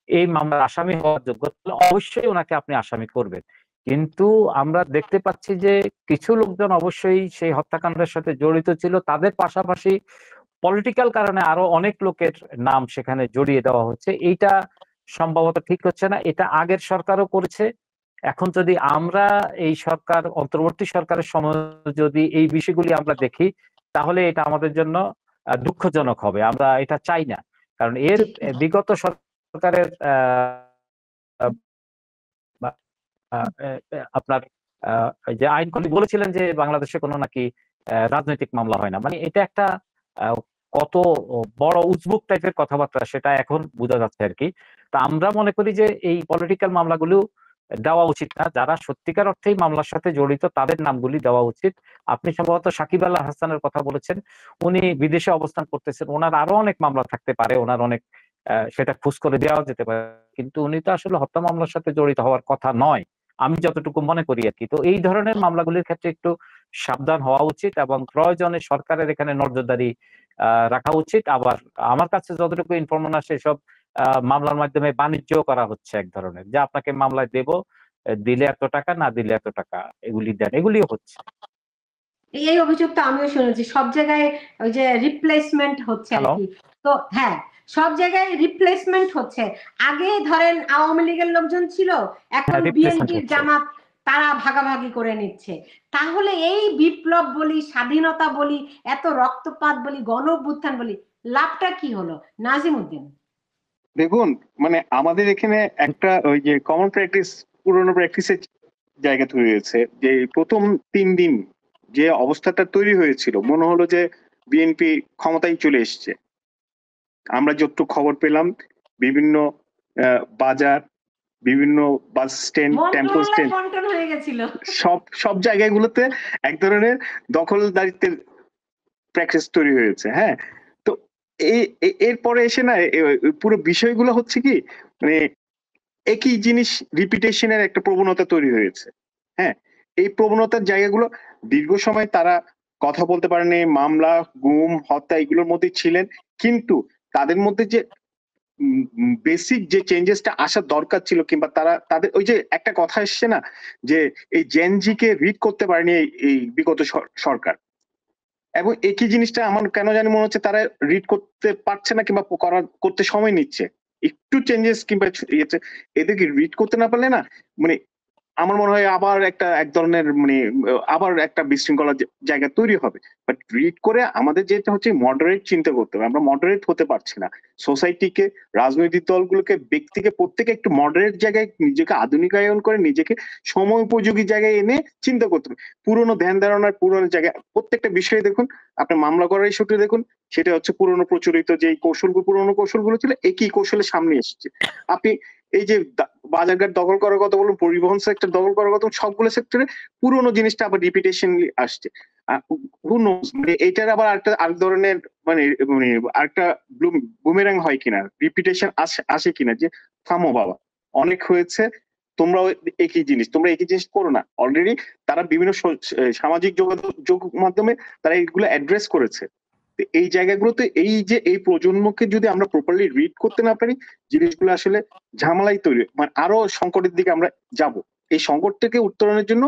এই মামলার আসামি হওয়ার যোগ্য, তাহলে অবশ্যই ওনাকে আপনি আসামি করবেন। কিন্তু আমরা দেখতে পাচ্ছি যে কিছু লোকজন অবশ্যই সেই হত্যাকাণ্ডের সাথে জড়িত ছিল, তাদের পাশাপাশি পলিটিক্যাল কারণে আরো অনেক লোকের নাম সেখানে জড়িয়ে দেওয়া হচ্ছে। এইটা সম্ভবত ঠিক হচ্ছে না। এটা আগের সরকারও করেছে। এখন যদি আমরা এই অন্তর্বর্তী সরকারের সময় যদি এই বিষয়গুলি আমরা দেখি, তাহলে এটা আমাদের জন্য দুঃখজনক হবে। আমরা এটা চাই না। কারণ বিগত সরকারের আপনার যে আইনগুলি বলেছিলেন যে বাংলাদেশে কোনো নাকি রাজনৈতিক মামলা হয় না, এটা একটা কত বড় উজবুক টাইপের কথাবার্তা, সেটা এখন বোঝা যাচ্ছে আর কি। তা আমরা মনে করি যে এই পলিটিক্যাল মামলাগুলো দেওয়া উচিত না। যারা সত্যিকার অর্থেই মামলার সাথে জড়িত তাদের নামগুলি দেওয়া উচিত। আপনি সম্ভবত সাকিব আল হাসানের কথা বলেছেন, উনি বিদেশে অবস্থান করতেছেন, ওনার আরো অনেক মামলা থাকতে পারে, ওনার অনেক সেটা খোঁজ করে দেওয়া যেতে পারে, কিন্তু উনি তো আসলে হত্যা মামলার সাথে জড়িত হওয়ার কথা নয়, আমি যতটুকু মনে করি আর কি। তো এই ধরনের মামলাগুলির ক্ষেত্রে একটু সাবধান হওয়া উচিত এবং প্রয়োজনে সরকারের এখানে নজরদারি রাখা উচিত। আবার আমার কাছে যতটুকু ইনফরমেশন আসে, সব মামলার মাধ্যমে বাণিজ্য করা হচ্ছে এক ধরনের, যে আপনাকে মামলায় দেব, দিলে এত টাকা, না দিলে এত টাকা, এগুলি দেন, এগুলিও হচ্ছে। এই অভিযোগ তো আমিও শুনেছি, সব জায়গায় ওই যে রিপ্লেসমেন্ট হচ্ছে আর কি। তো হ্যাঁ, সব জায়গায় রিপ্লেসমেন্ট হচ্ছে। আগে ধরেন আওয়ামী লীগের লোকজন ছিল, এখন বিএনপির জামাত, তারা ভাগাভাগি করে নিচ্ছে। তাহলে এই বিপ্লব বলি, স্বাধীনতা বলি, এত রক্তপাত বলি, গণ অভ্যুত্থান বলি, লাভটা কি হলো? নাজিম উদ্দিন, দেখুন, আমাদের এখানে একটা ওই যে কমন প্র্যাকটিস, পুরোনো প্র্যাকটিসের জায়গা তৈরি হয়েছে, যে প্রথম 3 দিন যে অবস্থাটা তৈরি হয়েছিল, মনে হলো যে বিএনপি ক্ষমতায় চলে এসছে। আমরা যতটুকু খবর পেলাম, বিভিন্ন বাজার, বিভিন্ন বাস স্ট্যান্ড, টেম্পো মন্ত্রণালয় স্ট্যান্ড, বন্টন হয়ে গেছিল। সব জায়গাগুলোতে এক ধরনের দখলদারিত্বের প্র্যাকটিস তৈরি হয়েছে। হ্যাঁ, তো এরপরে এসে না পুরো বিষয়গুলো হচ্ছে কি, মানে একই জিনিস রিপিটেশনের একটা প্রবণতা তৈরি হয়েছে। হ্যাঁ, এই প্রবণতার জায়গাগুলো দীর্ঘ সময় তারা কথা বলতে পারেনি, মামলা, গুম, হত্যা এগুলোর মধ্যে ছিলেন, কিন্তু তাদের মধ্যে যে বেসিক যে চেঞ্জেসটা আসার দরকার ছিল, কিংবা তারা তাদের ওই যে একটা কথা এসছে না, যে এই জেনজিকে রিড করতে পারেনি এই বিগত সরকার। এবং একই জিনিসটা আমার কেন জানি মনে হচ্ছে তারা রিড করতে পারছে না, কিংবা করতে সময় নিচ্ছে। একটু চেঞ্জেস কিংবা এদেরকে রিড করতে না পারলে না, মানে আমার মনে হয় আবার এক ধরনের মানে আবার একটা বিশৃঙ্খলার জায়গা তৈরি হবে। বাট রিড করে আমাদের যেটা হচ্ছে মডারেট চিন্তা করতে হবে, আমরা মডারেট হতে পারছি না। সোসাইটিকে, রাজনৈতিক দলগুলোকে, ব্যক্তিকে, প্রত্যেকে একটু মডারেট জায়গায় নিজেকে আধুনিকায়ন করে নিজেকে সময় উপযোগী জায়গায় এনে চিন্তা করতে হবে। পুরনো ধ্যান ধারণার পুরনো জায়গায় প্রত্যেকটা বিষয়ে দেখুন, আপনি মামলা করার ইস্যুটি দেখুন, সেটা হচ্ছে পুরনো প্রচলিত যে পুরনো কৌশলগুলো ছিল, একই কৌশলে সামনে এসেছে। আপনি এই যে বাজারঘাট দখল করার কথা বলুন, পরিবহন সেক্টর দখল করার কথা, সবগুলো সেক্টরে পুরোনো জিনিসটা আবার রিপিটেশন আসছে। মানে এটার আবার আরেক ধরনের মানে মানে আরেকটা বুমেরাং হয় কিনা, রিপিটেশন আসে কিনা, যে থামো বাবা, অনেক হয়েছে, তোমরাও একই জিনিস করো না। অলরেডি তারা বিভিন্ন সামাজিক যোগাযোগ মাধ্যমে তারা এইগুলো অ্যাড্রেস করেছে। এই জায়গাগুলোতে এই প্রজন্মকে যদি আমরা প্রপারলি রিড করতে না পারি, জিনিসগুলো আসলে ঝামেলাই তৈরি, মানে আরো সংকটের দিকে আমরা যাব। এই সংকট থেকে উত্তরণের জন্য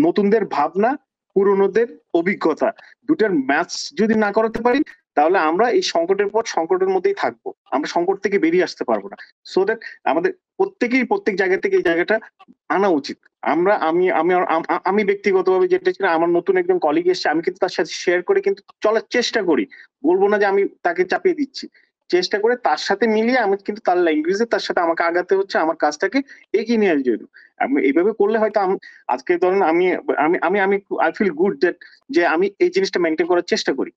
নতুনদের ভাবনা, পুরনোদের অভিজ্ঞতা, দুটার ম্যাচ যদি না করাতে পারি, তাহলে আমরা এই সংকটের পর সংকটের মধ্যেই থাকবো, আমরা সংকট থেকে বেরিয়ে আসতে পারবো না। সো দ্যাট আমাদের প্রত্যেক জায়গা থেকে এই জায়গাটা আনা উচিত। আমি ব্যক্তিগতভাবে যেটা ছিল, আমার নতুন একজন কলিগ এসছে, আমি কিন্তু তার সাথে শেয়ার করে কিন্তু চলার চেষ্টা করি, বলবো না যে আমি তাকে চাপিয়ে দিচ্ছি, চেষ্টা করে তার সাথে মিলিয়ে আমি কিন্তু তার ল্যাঙ্গুয়েজে তার সাথে আমাকে আগাতে হচ্ছে, আমার কাজটাকে এগিয়ে নিয়ে আসতে। আমি এইভাবে করলে হয়তো আজকে ধরেন আমি আমি আমি আমি আই ফিল গুড দ্যাট যে আমি এই জিনিসটা মেনটেন করার চেষ্টা করি,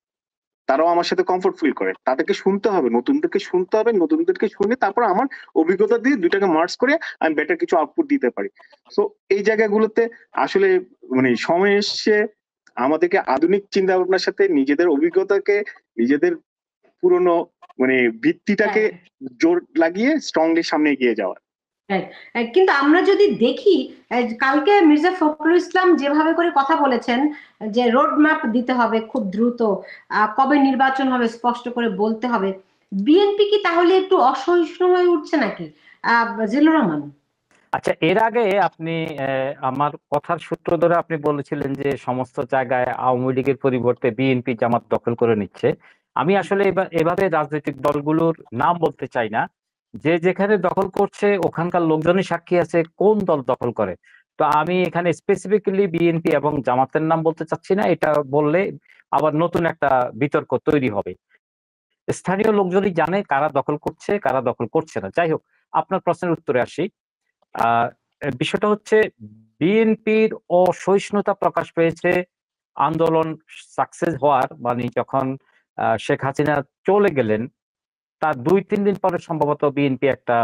তারাও আমার সাথে কমফোর্ট ফিল করে। তাদেরকে শুনতে হবে, নতুনদেরকে শুনে তারপর আমার অভিজ্ঞতা দিয়ে দুইটাকে মার্জ করে আমি বেটার কিছু আউটপুট দিতে পারি। সো এই জায়গাগুলোতে আসলে মানে সময় এসছে আমাদেরকে আধুনিক চিন্তা ভাবনার সাথে নিজেদের অভিজ্ঞতাকে, নিজেদের পুরনো মানে ভিত্তিটাকে জোর লাগিয়ে স্ট্রংলি সামনে এগিয়ে যাওয়া। কিন্তু আমরা যদি দেখি, কালকে মির্জা ফখরুল ইসলাম যেভাবে করে কথা বলেছেন যে রোড ম্যাপ দিতে হবে খুব দ্রুত, কবে নির্বাচন হবে স্পষ্ট করে বলতে হবে, বিএনপি কি তাহলে একটু অসহিষ্ণু হয়ে উঠছে নাকি? জিল্লুর রহমান। আচ্ছা, এর আগে আপনি আমার কথার সূত্র ধরে আপনি বলেছিলেন যে সমস্ত জায়গায় আওয়ামী লীগের পরিবর্তে বিএনপি জামাত দখল করে নিচ্ছে। আমি আসলে এভাবে রাজনৈতিক দলগুলোর নাম বলতে চাই না, যে যেখানে দখল করছে ওখানকার লোকজনই সাক্ষী আছে কোন দল দখল করে। তো আমি এখানে স্পেসিফিক্যালি বিএনপি এবং জামাতের নাম বলতে চাচ্ছি না, এটা বললে আবার নতুন একটা বিতর্ক তৈরি হবে। স্থানীয় লোকজনই জানে কারা দখল করছে কারা দখল করছে না। যাই হোক, আপনার প্রশ্নের উত্তরে আসি। বিষয়টা হচ্ছে, বিএনপির অসহিষ্ণুতা প্রকাশ পেয়েছে আন্দোলন সাকসেস হওয়ার, মানে যখন শেখ হাসিনা চলে গেলেন তার ২-৩ দিন পরে সম্ভবত বিএনপি একটা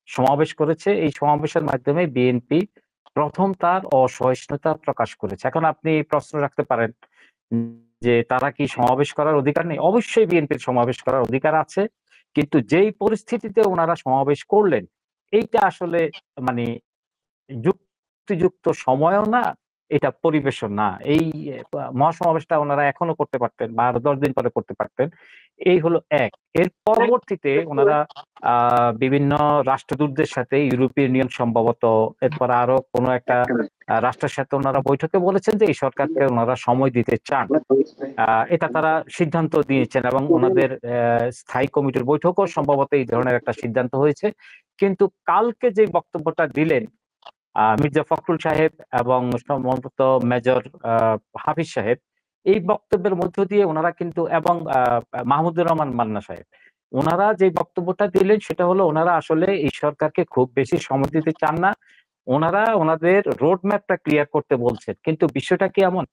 সমাবেশ করেছে। এই সমাবেশের মাধ্যমে বিএনপি প্রথম তার অসহিষ্ণুতা প্রকাশ করেছে। এখন আপনি প্রশ্ন রাখতে পারেন যে তারা কি সমাবেশ করার অধিকার নেই? অবশ্যই বিএনপির সমাবেশ করার অধিকার আছে, কিন্তু যেই পরিস্থিতিতে ওনারা সমাবেশ করলেন এইটা আসলে মানে যুক্তিযুক্ত সময়ও না, এটা পরিবেশন না। এই মহাসমাবেশটা ওনারা এখনো করতে পারতেন বা আরো ১০ দিন পরে করতে পারতেন। এই হলো এক। এর পরবর্তীতে ওনারা বিভিন্ন রাষ্ট্রদূতদের সাথে, ইউরোপীয় ইউনিয়ন সম্ভবত, এরপর আরো কোনো একটা রাষ্ট্রের সাথে ওনারা বৈঠকে বলেছেন যে এই সরকারকে ওনারা সময় দিতে চান। এটা তারা সিদ্ধান্ত দিয়েছেন এবং ওনাদের স্থায়ী কমিটির বৈঠকও সম্ভবত এই ধরনের একটা সিদ্ধান্ত হয়েছে। কিন্তু কালকে যে বক্তব্যটা দিলেন মির্জা ফখরুল সাহেব এবং সম্ভবত মেজর হাফিজ সাহেব, এই বক্তব্যের মধ্য দিয়ে ওনারা কিন্তু, এবং মাহমুদুর রহমান মান্না সাহেব, ওনারা যে বক্তব্যটা দিলেন সেটা হলো ওনারা আসলে এই সরকারকে খুব বেশি সময় দিতে চান না। ওনারা ওনাদের রোড ম্যাপটা ক্লিয়ার করতে বলছেন, কিন্তু বিষয়টা কি এমন,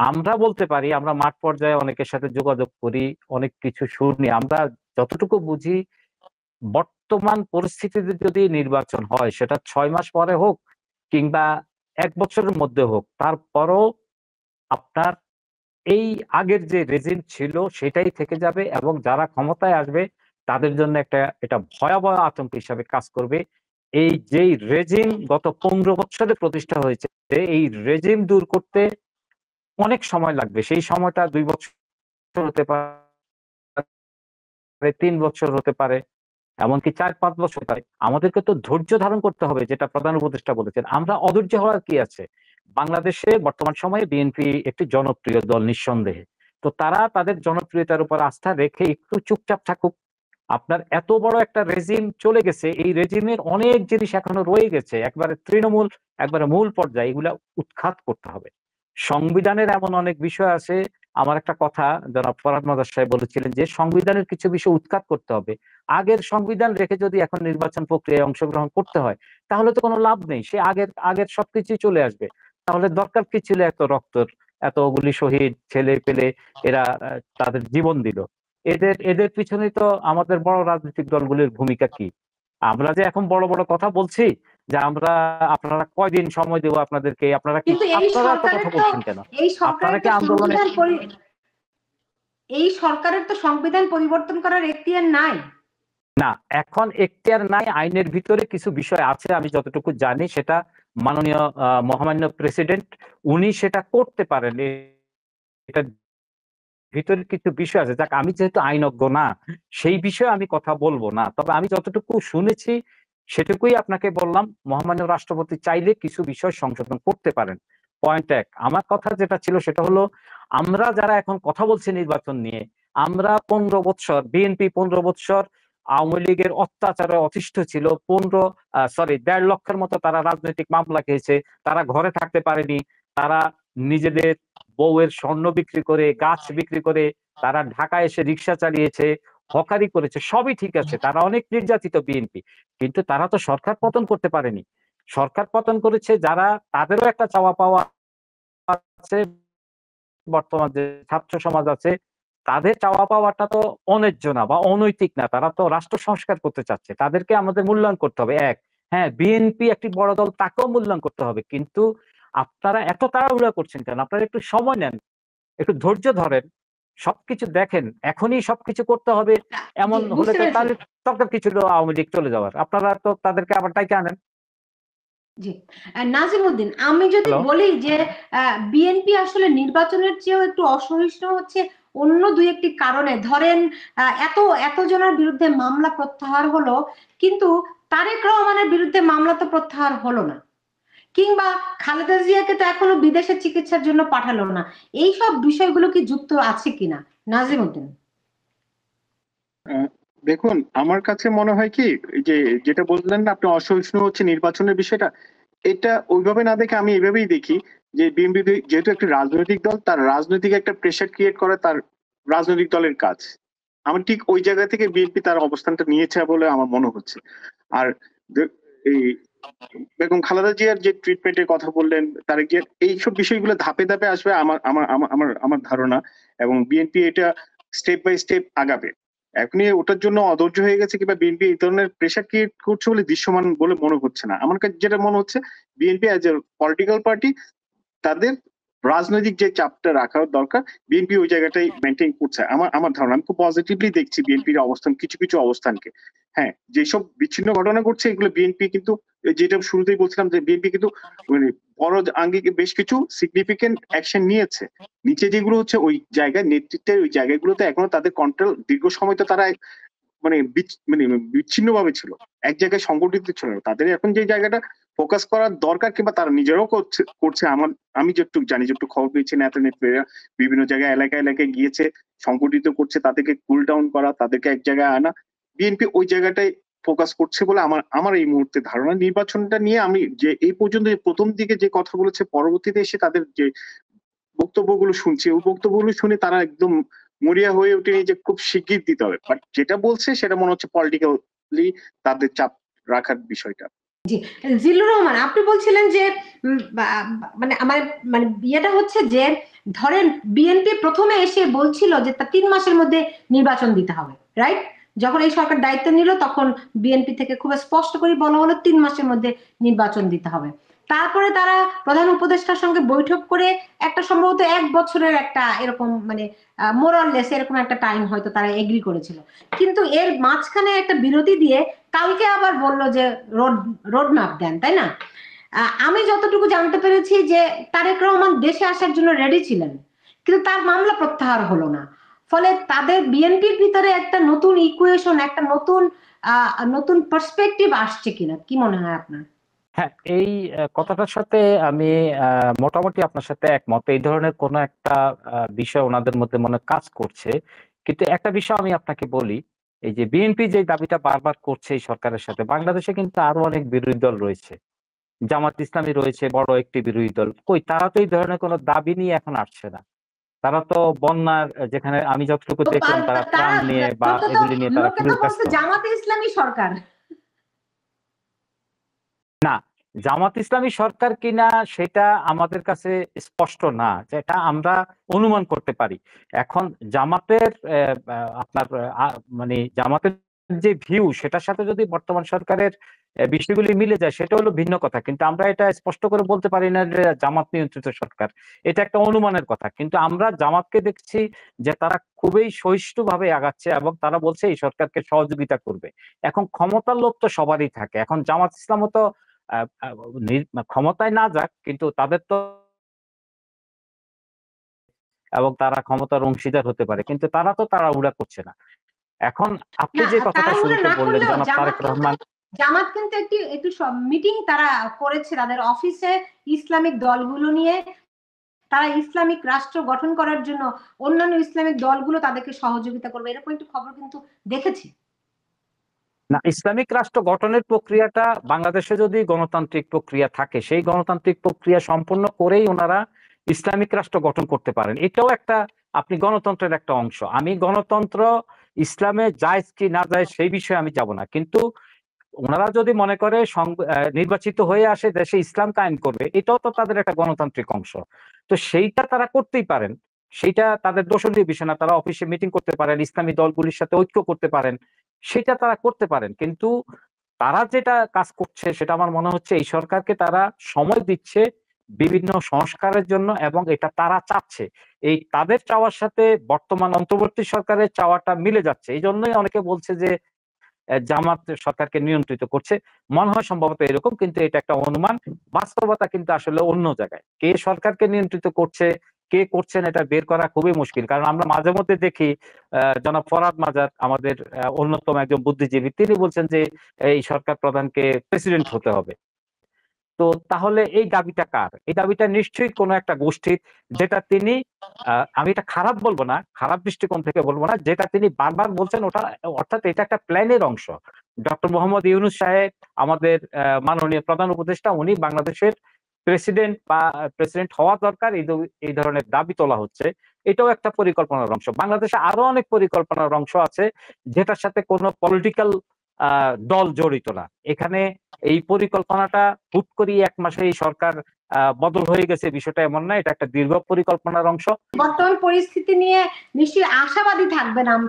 আমরা বলতে পারি, আমরা মাঠ পর্যায়ে অনেকের সাথে যোগাযোগ করি, অনেক কিছু শুনি, আমরা যতটুকু বুঝি বর্তমান পরিস্থিতিতে যদি নির্বাচন হয় সেটা 6 মাস পরে হোক কিংবা 1 বছরের মধ্যে হোক, তারপরও আপনার এই আগের যে রেজিম ছিল সেটাই থেকে যাবে এবং যারা ক্ষমতায় আসবে তাদের জন্য এটা ভয়াবহ আতঙ্ক হিসাবে কাজ করবে। এই যেই রেজিম গত 15 বছরে প্রতিষ্ঠা হয়েছে, এই রেজিম দূর করতে অনেক সময় লাগবে। সেই সময়টা 2 বছর হতে পারে, 3 বছর হতে পারে, এমনকি 4-5 বছর। তাই আমাদেরকে তো ধৈর্য ধারণ করতে হবে, যেটা প্রধান উপদেষ্টা বলেছেন। আমরা অধৈর্য হওয়ার কি আছে? বাংলাদেশে বর্তমান সময়ে বিএনপি একটি জনপ্রিয় দল নিঃসন্দেহে। তো তারা তাদের জনপ্রিয়তার উপর আস্থা রেখে একটু চুপচাপ থাকুক। আপনার এত বড় একটা রেজিম চলে গেছে, এই রেজিমের অনেক জিনিস এখনো রয়ে গেছে, একবারে তৃণমূল, একবারে মূল পর্যায়ে, এগুলা উৎখাত করতে হবে। সংবিধানের এমন অনেক বিষয় আছে, আমার একটা কথা জনাব ফরহাদ মাদার সাহেব বলেছিলেন যে সংবিধানের কিছু বিষয় উৎখাত করতে হবে। আগের সংবিধান রেখে যদি এখন নির্বাচন প্রক্রিয়ায় অংশগ্রহণ করতে হয় তাহলে তো কোনো লাভ নেই, সে আগের আগের সবকিছুই চলে আসবে। তাহলে দরকার কি ছিল এত রক্তর, এতগুলি শহীদ ছেলে পেলে, এরা তাদের জীবন দিল। এদের এদের পিছনে তো আমাদের বড় রাজনৈতিক দলগুলির ভূমিকা কি? আমরা যে এখন বড় বড় কথা বলছি যে আমরা, আপনারা কয়দিন সময় দেবো আপনাদেরকে, আপনারা কি, কিন্তু আপনারা এত কথা বলছেন কেন? এই আপনারা সরকারের কি তো আন্দোলনে, এই সরকারের তো সংবিধান পরিবর্তন করার এখতিয়ার নাই। না এখন এখতিয়ার নাই, আইনের ভিতরে কিছু বিষয় আছে, আমি যতটুকু জানি সেটা মাননীয় মহামান্য প্রেসিডেন্ট উনি সেটা করতে পারেন। এটা ভিতরে কিছু বিষয় আছে, যাক আমি যেহেতু আইনজ্ঞ না সেই বিষয়ে আমি কথা বলবো না, তবে আমি যতটুকু শুনেছি সেটুকুই আপনাকে বললাম। মহামান্য রাষ্ট্রপতি চাইলে কিছু বিষয় সংশোধন করতে পারেন। পয়েন্ট এক। আমার কথা যেটা ছিল সেটা হলো, আমরা যারা এখন কথা বলছি নির্বাচন নিয়ে, আমরা 15 বৎসর, বিএনপি 15 বৎসর আওয়ামী লীগের অত্যাচারে অতিষ্ঠ ছিল, 1.5 লক্ষের মতো তারা রাজনৈতিক মামলা খেয়েছে, তারা ঘরে থাকতে পারেনি, তারা নিজেদের বউয়ের স্বর্ণ বিক্রি করে, গাছ বিক্রি করে তারা ঢাকায় এসে রিক্সা চালিয়েছে, হকারি করেছে, সবই ঠিক আছে, তারা অনেক নির্যাতিত বিএনপি, কিন্তু তারা তো সরকার পতন করতে পারেনি। সরকার পতন করেছে যারা, তাদেরও একটা চাওয়া পাওয়া আছে। বর্তমান যে ছাত্র সমাজ আছে তাদের চাওয়া পাওয়াটা তো অন্যায্য না বা অনৈতিক না, তারা তো রাষ্ট্র সংস্কার করতে চাচ্ছে, তাদেরকে আমাদের মূল্যায়ন করতে হবে। এক, হ্যাঁ বিএনপি একটি বড় দল, তাকেও মূল্যায়ন করতে হবে, কিন্তু আপনারা এত তাড়াহুড়া করছেন কেন? আপনারা একটু সময় নেন, একটু ধৈর্য ধরেন, সবকিছু দেখেন। এখনই সবকিছু করতে হবে জি, এমন হলে বুঝতে তো পেরেছি। তাহলে দরকার কি ছিল আওয়ামী লীগ চলে যাওয়ার? আপনারা তো তাদেরকে আবার ডাইকে আনেন। জি, নাজিমউদ্দিন, আমি যদি হ্যালো। বলি যে বিএনপি আসলে নির্বাচনের চেয়েও একটু অসহিষ্ণু হচ্ছে অন্য দুই একটি কারণে। ধরেন এত এত জনের বিরুদ্ধে মামলা প্রত্যাহার হলো, কিন্তু তারেক রহমানের বিরুদ্ধে মামলা তো প্রত্যাহার হলো না, কিংবা খালেদা জিয়াকে তো এখনো বিদেশে চিকিৎসার জন্য পাঠালো না। এই সব বিষয়গুলো কি যুক্ত আছে কিনা, নাজিমউদ্দিন? আহ, দেখুন, আমার কাছে মনে হয় কি, এই যে যেটা বললেন না আপনি, অসহিষ্ণু হচ্ছে নির্বাচনের বিষয়টা, এটা ওইভাবে না দেখে আমি এভাবেই দেখি যে বিএনপি যেহেতু একটা রাজনৈতিক দল, তার রাজনৈতিক একটা প্রেশার ক্রিয়েট করা তার রাজনৈতিক দলের কাজ। আমার ঠিক ওই জায়গা থেকে বিএনপি তার অবস্থানটা নিয়েছে বলে আমার মনে হচ্ছে। আর এই বেগম খালেদা জিয়ার যে ট্রিটমেন্টের কথা বললেন, তারেক জিয়ার, এইসব বিষয়গুলো ধাপে ধাপে আসবে আমার আমার আমার আমার আমার ধারণা। এবং বিএনপি এটা স্টেপ বাই স্টেপ আগাবে। এখনই ওটার জন্য অধৈর্য হয়ে গেছে কিংবা বিএনপি এই ধরনের প্রেশার ক্রিয়েট করছে বলে দৃশ্যমান বলে মনে হচ্ছে না। আমার কাছে যেটা মনে হচ্ছে, BNP as a political party তাদের রাজনৈতিক যে চাপটা রাখা দরকার, বিএনপি ওই জায়গাটাই মেনটেন করছে। আমার আমার ধারণা, আমি খুব পজিটিভলি দেখছি বিএনপির অবস্থান, কিছু কিছু অবস্থানকে। হ্যাঁ, যেসব বিচ্ছিন্ন ঘটনা ঘটছে এগুলো বিএনপি কিন্তু, যেটা শুরুতেই বলছিলাম যে বিএনপি কিন্তু মানে বড় আঙ্গিকে বেশ কিছু সিগনিফিকেন্ট অ্যাকশন নিয়েছে। নিচে যেগুলো হচ্ছে ওই জায়গায়, নেতৃত্বের ওই জায়গাগুলোতে এখনো তাদের কন্ট্রোল, দীর্ঘ সময় তো তারা মানে মানে বিচ্ছিন্ন ভাবে ছিল, এক জায়গায় সংগঠিত ছিল না। তাদের এখন যে জায়গাটা ফোকাস করার দরকার, কিংবা তারা নিজেরাও করছে করছে আমার, আমি যেটুকু জানি, যেটুকু খবর পেয়েছি, নেতা বিভিন্ন জায়গায় এলাকায় এলাকায় গিয়েছে, সংগঠিত করছে, তাদেরকে কুল ডাউন করা, তাদেরকে এক জায়গায় আনা। বিএনপি ওই জায়গাটায় ফোকাস করছে বলে আমার আমার এই মুহূর্তে ধারণা। নির্বাচনটা নিয়ে আমি যে এই পর্যন্ত প্রথম দিকে যে কথা বলেছে, পরবর্তীতে এসে তাদের যে বক্তব্যগুলো শুনছি, ওই বক্তব্যগুলো শুনে তারা একদম মরিয়া হয়ে ওঠেনি যে খুব শিগগির দিতে হবে, বাট যেটা বলছে সেটা মনে হচ্ছে পলিটিক্যালি তাদের চাপ রাখার বিষয়টা। জি, জিল্লুর রহমান, আপনি বলছিলেন যে মানে আমার মানে ইয়েটা হচ্ছে যে ধরেন বিএনপি প্রথমে এসে বলছিল যে তা 3 মাসের মধ্যে নির্বাচন দিতে হবে, রাইট? যখন এই সরকার দায়িত্ব নিল তখন বিএনপি থেকে খুব স্পষ্ট করে বলা হলো 3 মাসের মধ্যে নির্বাচন দিতে হবে। তারপরে তারা প্রধান উপদেষ্টার সঙ্গে বৈঠক করে একটা সম্ভবত 1 বছরের একটা এরকম মানে মোরাললেস এরকম একটা টাইম হয়তো তারা এগ্রি করেছিল। কিন্তু এর মাঝখানে একটা বিরতি দিয়ে কালকে আবার বললো যে রোড রোড ম্যাপ দেন, তাই না? আমি যতটুকু জানতে পেরেছি যে তারেক রহমান দেশে আসার জন্য রেডি ছিলেন, কিন্তু তার মামলা প্রত্যাহার হলো না। ফলে তাদের বিএনপির ভিতরে একটা নতুন ইকুয়েশন, একটা নতুন নতুন পার্সপেক্টিভ আসছে কিনা, কি মনে হয় আপনার? হ্যাঁ, এই কথাটার সাথে আমি মোটামুটি আপনার সাথে একমত। এই ধরনের কোন একটা বিষয় ওনাদের মধ্যে মনে হয় কাজ করছে। কিন্তু একটা বিষয় আমি আপনাকে বলি, এই যে বিএনপি যে দাবিটা বারবার করছে এই সরকারের সাথে, বাংলাদেশে কিন্তু আরো অনেক বিরোধী দল রয়েছে। জামাত ইসলামী রয়েছে, বড় একটি বিরোধী দল। কই তারা তো এই ধরনের কোন দাবি নিয়ে এখন আসছে না। তারা তো বন্যার যেখানে আমি যতটুকু তো দেখলাম তারা তারা ত্রাণ নিয়ে বা লোকে তো এগুলি নিয়ে তারা লোকে তো খুবই ব্যস্ত। বলছে জামাতে ইসলামী সরকার। না, জামাত ইসলামী সরকার কিনা সেটা আমাদের কাছে স্পষ্ট না, যেটা আমরা অনুমান করতে পারি। এখন জামাতের আপনার মানে জামাতের যে ভিউ সেটার সাথে যদি বর্তমান সরকারের বিষয়গুলি মিলে যায় সেটা হলো ভিন্ন কথা, কিন্তু আমরা এটা স্পষ্ট করে বলতে পারি না যে জামাত নিয়ন্ত্রিত সরকার। এটা একটা অনুমানের কথা, কিন্তু আমরা জামাতকে দেখছি যে তারা খুবই সহিষ্ণুভাবে আগাচ্ছে এবং তারা বলছে এই সরকারকে সহযোগিতা করবে। এখন ক্ষমতার লোভ তো সবারই থাকে, এখন জামাত ইসলামও তো আহ, আহ, ক্ষমতায় না যাক, কিন্তু তাদের তো এবং তারা ক্ষমতার অংশীদার হতে পারে, কিন্তু তারা তো তাড়াহুড়া করছে না। এখন আপনি না, যে কথাটা তাড়াহুড়ো শুরুতে না বললেন করলেও জনাব তারেক রহমান, জামাত কিন্তু একটি একটু সব মিটিং তারা করেছে তাদের অফিসে ইসলামিক দলগুলো নিয়ে। তারা ইসলামিক রাষ্ট্র গঠন করার জন্য অন্যান্য ইসলামিক দলগুলো তাদেরকে সহযোগিতা করবে, এরকম একটু খবর কিন্তু দেখেছি। না, ইসলামিক রাষ্ট্র গঠনের প্রক্রিয়াটা বাংলাদেশে যদি গণতান্ত্রিক প্রক্রিয়া থাকে সেই গণতান্ত্রিক প্রক্রিয়া সম্পন্ন করেই ওনারা ইসলামিক রাষ্ট্র গঠন করতে পারেন। এটাও একটা আপনি গণতন্ত্রের একটা অংশ। আমি গণতন্ত্র ইসলামে জায়েজ কি না জায়েজ সেই বিষয়ে আমি যাব না, কিন্তু ওনারা যদি মনে করে নির্বাচিত হয়ে আসে দেশে ইসলাম কায়েম করবে, এটাও তো তাদের একটা গণতান্ত্রিক অংশ। তো সেইটা তারা করতেই পারেন, সেইটা তাদের দোষণীয় বিষয় না। তারা অফিসে মিটিং করতে পারেন, ইসলামী দলগুলির সাথে ঐক্য করতে পারেন, সেটা তারা করতে পারেন। কিন্তু তারা যেটা কাজ করছে সেটা আমার মনে হচ্ছে এই সরকারকে তারা সময় দিচ্ছে বিভিন্ন সংস্কারের জন্য, এবং এটা তারা চাচ্ছে। এই তাদের চাওয়ার সাথে বর্তমান অন্তর্বর্তী সরকারের চাওয়াটা মিলে যাচ্ছে। এই জন্যই অনেকে বলছে যে জামাত সরকারকে নিয়ন্ত্রিত করছে। মনে হয় সম্ভবত এরকম, কিন্তু এটা একটা অনুমান। বাস্তবতা কিন্তু আসলে অন্য জায়গায়। কে সরকারকে নিয়ন্ত্রিত করছে, কে করছেন, এটা বের করা খুবই মুশকিল। কারণ আমরা মাঝে মধ্যে দেখি জনাব ফরহাদ মাজার, আমাদের অন্যতম একজন বুদ্ধিজীবী, তিনি বলছেন যে এই সরকার প্রধানকে প্রেসিডেন্ট হতে হবে। তো তাহলে এই দাবিটা কার? এই দাবিটা নিশ্চয়ই কোনো একটা গোষ্ঠীর, যেটা তিনি আমি এটা খারাপ বলবো না, খারাপ দৃষ্টিকোণ থেকে বলবো না, যেটা তিনি বারবার বলছেন ওটা, অর্থাৎ এটা একটা প্ল্যানের অংশ। ডক্টর মোহাম্মদ ইউনূস সাহেব, আমাদের মাননীয় প্রধান উপদেষ্টা, উনি বাংলাদেশের প্রেসিডেন্ট বা প্রেসিডেন্ট হওয়া দরকার, এই ধরনের দাবি তোলা হচ্ছে। এটাও একটা পরিকল্পনার অংশ। বাংলাদেশে আরো অনেক পরিকল্পনার অংশ আছে যেটার সাথে কোনো পলিটিক্যাল দল জড়িত না। এখানে এই পরিকল্পনাটা হুট করে 1 মাসে এই সরকার বদল হয়ে গেছে বিষয়টা এমন না, এটা একটা দীর্ঘ পরিকল্পনার অংশ। বর্তমান পরিস্থিতি নিয়ে নিশ্চয়ই আশাবাদী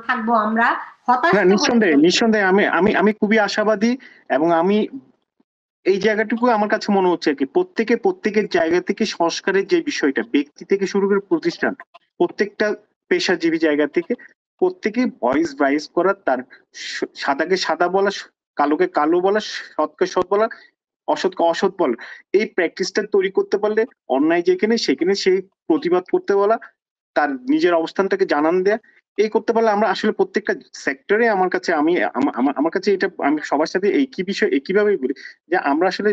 থাকবো আমরা, হতাশ না, তো হলে নিঃসন্দেহে চলবে না। নিঃসন্দেহে আমি আমি আমি খুবই আশাবাদী। এবং আমি এই জায়গাটুকু আমার কাছে মনে হচ্ছে কি প্রত্যেকের জায়গা থেকে সংস্কারের যে বিষয়টা, ব্যক্তি থেকে শুরু করে প্রতিষ্ঠান, প্রত্যেকটা পেশাজীবী জায়গা থেকে প্রত্যেকে ভয়েস রাইজ করা, তার সাদাকে সাদা বলা, কালোকে কালো বলা, সৎকে সৎ বলা, অসৎকে অসৎ বলা, এই প্র্যাকটিসটা তৈরি করতে পারলে অন্যায় যেখানে সেখানে সেই প্রতিবাদ করতে বলা, তার নিজের অবস্থানটাকে জানান দেয়া, এই করতে পারলে আমরা আসলে প্রত্যেকটা সেক্টরে, আমার কাছে আমার কাছে এটা আমি সবার সাথে একই বিষয় একইভাবেই বলি যে আমরা আসলে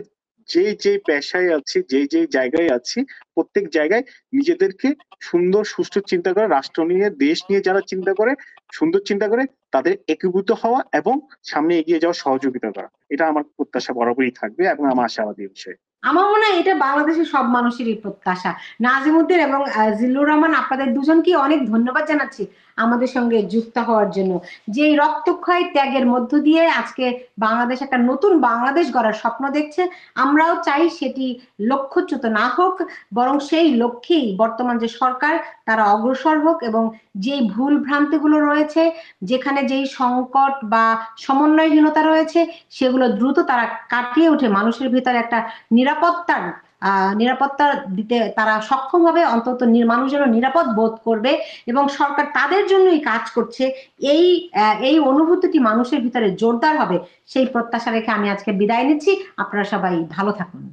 যে পেশায় আছি, যে জায়গায় আছি, প্রত্যেক জায়গায় নিজেদেরকে সুন্দর সুষ্ঠু চিন্তা করে, রাষ্ট্র নিয়ে দেশ নিয়ে যারা চিন্তা করে, সুন্দর চিন্তা করে, তাদের একীভূত হওয়া এবং সামনে এগিয়ে যাওয়ার সহযোগিতা করা, এটা আমার প্রত্যাশা বরাবরই থাকবে এবং আমার আশাবাদী বিষয়। আমার মনে হয় এটা বাংলাদেশের সব মানুষেরই প্রত্যাশা। নাজিমুদ্দিন এবং জিল্লুর রহমান, আপনাদের দুজনকে অনেক ধন্যবাদ জানাচ্ছি আমাদের সঙ্গে যুক্ত হওয়ার জন্য। যে রক্তক্ষয় ত্যাগের মধ্য দিয়ে আজকে বাংলাদেশ একটা নতুন বাংলাদেশ গড়ার স্বপ্ন দেখছে, আমরাও চাই সেটি লক্ষ্যচ্যুত না হোক, বরং সেই লক্ষ্যেই বর্তমান যে সরকার তারা অগ্রসর হোক, এবং যেই ভুল ভ্রান্তিগুলো রয়েছে, যেখানে যেই সংকট বা সমন্বয়হীনতা রয়েছে, সেগুলো দ্রুত তারা কাটিয়ে উঠে মানুষের ভিতরে একটা নিরাপত্তা দিতে তারা সক্ষম হবে, অন্তত মানুষ যেন নিরাপদ বোধ করবে এবং সরকার তাদের জন্যই কাজ করছে, এই এই অনুভূতিটি মানুষের ভিতরে জোরদার হবে, সেই প্রত্যাশা রেখে আমি আজকে বিদায় নিচ্ছি। আপনারা সবাই ভালো থাকুন।